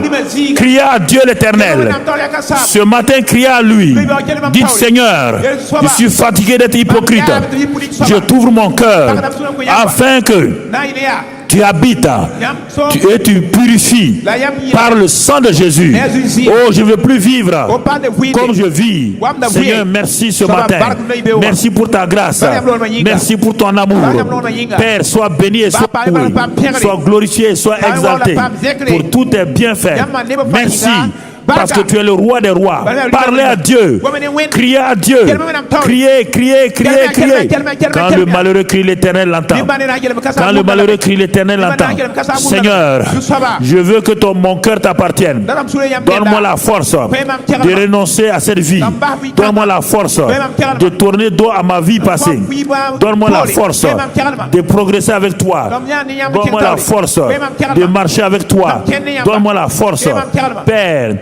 Speaker 1: Criez à Dieu l'Éternel. Ce matin, criez à lui. Dites, Seigneur, je suis fatigué d'être hypocrite. Je t'ouvre mon cœur afin que tu habites et tu purifies par le sang de Jésus. Oh, je ne veux plus vivre comme je vis. Seigneur, merci ce matin. Merci pour ta grâce. Merci pour ton amour. Père, sois béni et sois loué. Sois glorifié et sois exalté pour tous tes bienfaits. Merci. Parce que tu es le roi des rois. Parlez à Dieu. Criez à Dieu. Criez, criez, criez, criez. Quand le malheureux crie, l'Éternel l'entend. Quand le malheureux crie, l'Éternel l'entend. Seigneur, je veux que mon cœur t'appartienne. Donne-moi la force de renoncer à cette vie. Donne-moi la force de tourner dos à ma vie passée. Donne-moi la force de progresser avec toi. Donne-moi la force de marcher avec toi. Donne-moi la force, Père.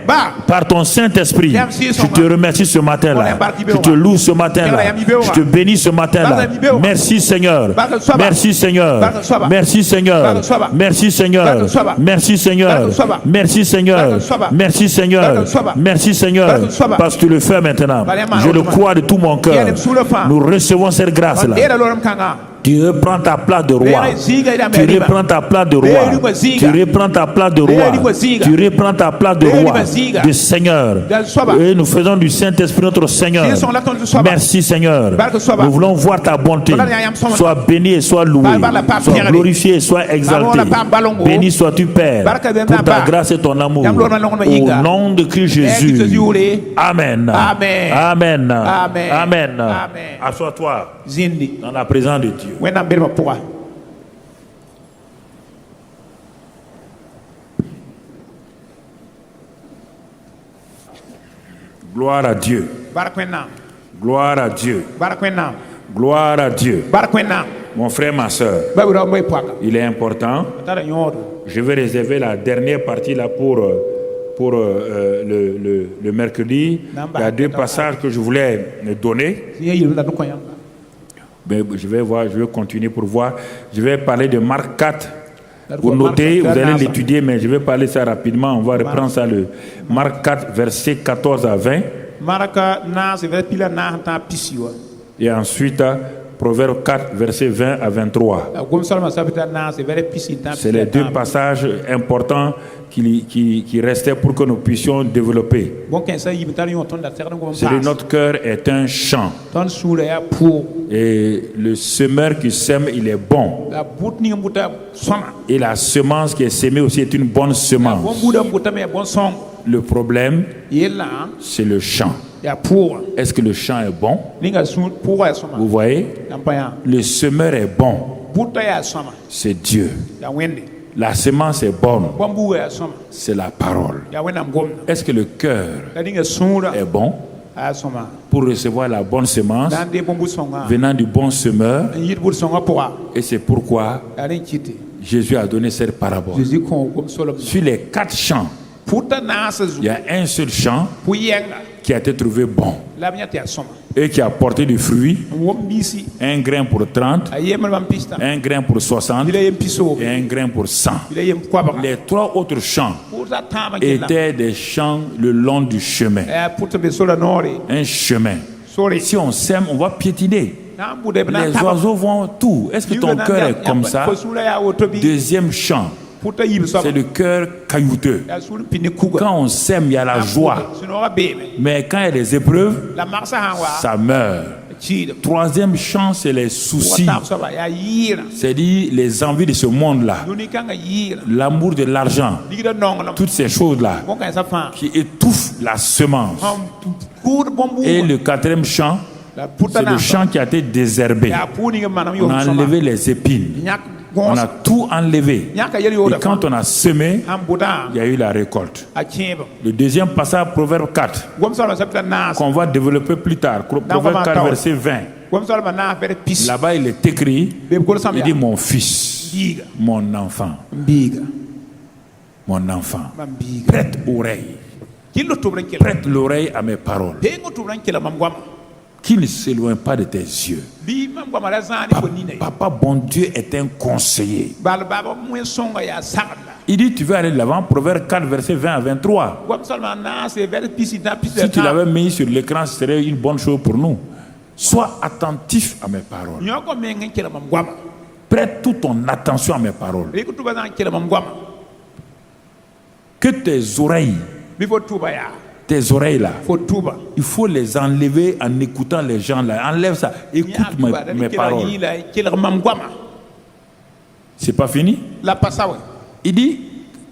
Speaker 1: Par ton Saint-Esprit, je te remercie ce matin-là. Je te loue ce matin-là. Je te bénis ce matin-là. Merci Seigneur. Merci Seigneur. Merci Seigneur. Merci Seigneur. Merci Seigneur. Merci Seigneur. Merci Seigneur. Merci Seigneur. Parce que tu le fais maintenant. Je le crois de tout mon cœur. Nous recevons cette grâce-là. Tu reprends ta place de roi. Tu reprends ta place de roi. Tu reprends ta place de roi. Tu reprends ta place de roi, de Seigneur. Et nous faisons du Saint-Esprit notre Seigneur. Merci Seigneur. Nous voulons voir ta bonté. Sois béni et sois loué. Sois glorifié et sois exalté. Béni sois-tu Père pour ta grâce et ton amour. Au nom de Christ Jésus. Amen. Amen. Amen. Assois-toi dans la présence de Dieu. Gloire à Dieu. Gloire à Dieu. Gloire à Dieu. Mon frère, ma soeur, il est important. Je vais réserver la dernière partie là pour le mercredi. Il y a deux passages que je voulais donner. Mais je vais continuer pour voir. Je vais parler de Marc 4. Vous notez, vous allez l'étudier, mais je vais parler ça rapidement. On va reprendre ça, le Marc 4, versets 14 à 20. Et ensuite, Proverbe 4, versets 20 à 23. C'est les deux passages importants qui restaient pour que nous puissions développer. C'est que notre cœur est un champ. Et le semeur qui sème, il est bon. Et la semence qui est semée aussi est une bonne semence. Le problème, c'est le champ. Est-ce que le champ est bon? Vous voyez? Le semeur est bon. C'est Dieu. La semence est bonne. C'est la parole. Est-ce que le cœur est bon? pour recevoir la bonne semence venant du bon semeur. Et c'est pourquoi Jésus a donné cette parabole. Sur les 4 champs, il y a un seul champ qui a été trouvé bon et qui a porté du fruit, un grain pour 30, un grain pour 60 et un grain pour 100. Les 3 autres champs étaient des champs le long du chemin. Un chemin. Si on sème, on va piétiner. Les oiseaux vont tout. Est-ce que ton cœur est comme ça? Deuxième champ, c'est le cœur caillouteux. Quand on sème, il y a la joie. Mais quand il y a des épreuves, ça meurt. Troisième champ, c'est les soucis. C'est-à-dire les envies de ce monde-là. L'amour de l'argent. Toutes ces choses-là qui étouffent la semence. Et le 4e champ, c'est le champ qui a été désherbé. On a enlevé les épines. On a tout enlevé. Et quand on a semé, il y a eu la récolte. Le deuxième passage, Proverbe 4, qu'on va développer plus tard. Proverbe 4, verset 20. Là-bas, il est écrit, il dit mon fils, mon enfant, prête l'oreille à mes paroles. Qu'il ne s'éloigne pas de tes yeux. Papa bon Dieu est un conseiller. Il dit tu veux aller de l'avant. Proverbe 4 verset 20 à 23. Si tu l'avais mis sur l'écran, ce serait une bonne chose pour nous. Sois attentif à mes paroles. Prête toute ton attention à mes paroles. Que tes oreilles là, il faut les enlever en écoutant les gens là. Enlève ça, écoute mes paroles. C'est pas fini? Il dit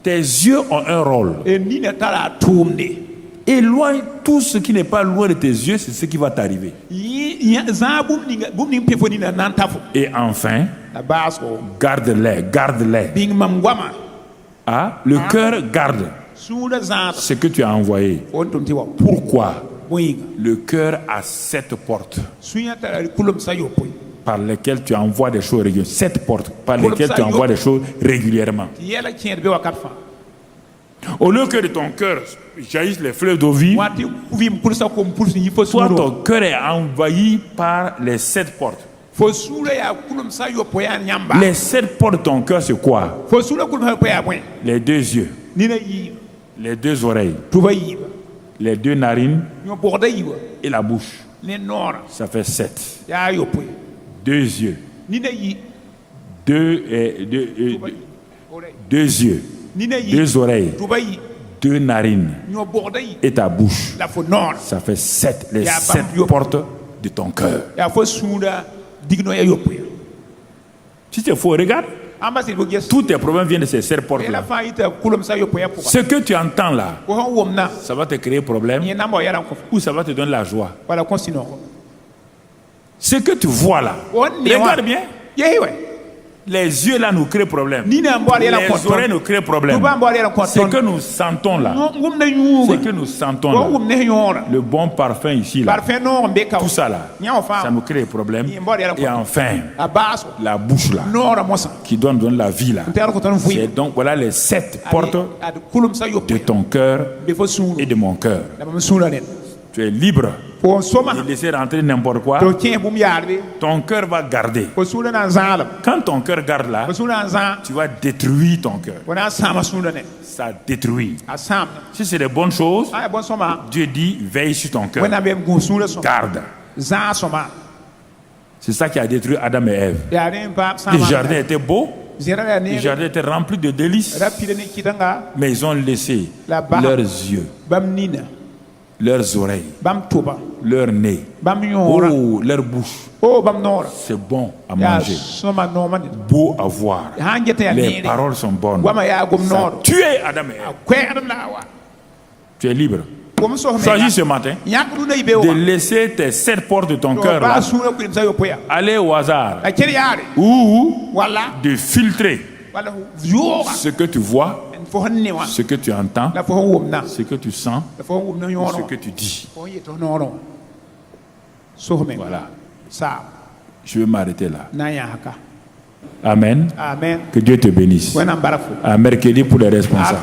Speaker 1: tes yeux ont un rôle. Éloigne tout ce qui n'est pas loin de tes yeux, c'est ce qui va t'arriver. Et enfin, garde-les. Ah, le cœur garde ce que tu as envoyé. Pourquoi? Le cœur a 7 portes par lesquelles tu envoies des choses régulièrement. 7 portes par lesquelles tu envoies des choses régulièrement. Au lieu que de ton cœur jaillissent les fleuves d'eau vive, toi ton cœur est envahi par les 7 portes. Les 7 portes de ton cœur, c'est quoi? Les 2 yeux, les 2 oreilles, les 2 narines et la bouche. Ça fait 7. 2 yeux, 2 yeux, 2 oreilles, 2 narines et ta bouche. Ça fait 7. Les 7 portes de ton cœur. Si c'est faux, regarde. Tous tes problèmes viennent de ces 7 portes-là. Ce que tu entends là, ça va te créer problème ou ça va te donner la joie. Ce que tu vois là, regarde bien. Les yeux là nous créent problème. Les oreilles nous créent problème. Ce que nous sentons là, le bon parfum ici là, tout ça là, ça nous crée des problèmes. Et enfin, la bouche là, qui doit nous donner la vie là. C'est donc voilà les 7 portes de ton cœur et de mon cœur. Tu es libre de laisser rentrer n'importe quoi. Ton cœur va garder. Quand ton cœur garde là, tu vas détruire ton cœur. Ça détruit. Si c'est des bonnes choses, Dieu dit veille sur ton cœur. Garde. C'est ça qui a détruit Adam et Ève. Le jardin était beau. Le jardin était rempli de délices. Mais ils ont laissé leurs yeux, leurs oreilles, leur nez, leur bouche. C'est bon à manger, beau à voir. Les paroles sont bonnes. Ça tué Adam et Ève. Tu es libre. S'agit ce matin de laisser tes 7 portes de ton cœur là, aller au hasard ou de filtrer ce que tu vois ce que tu entends, ce que tu sens, ce que tu dis. Voilà. Je vais m'arrêter là. Amen.
Speaker 2: Amen.
Speaker 1: Que Dieu te bénisse. À mercredi pour les responsables.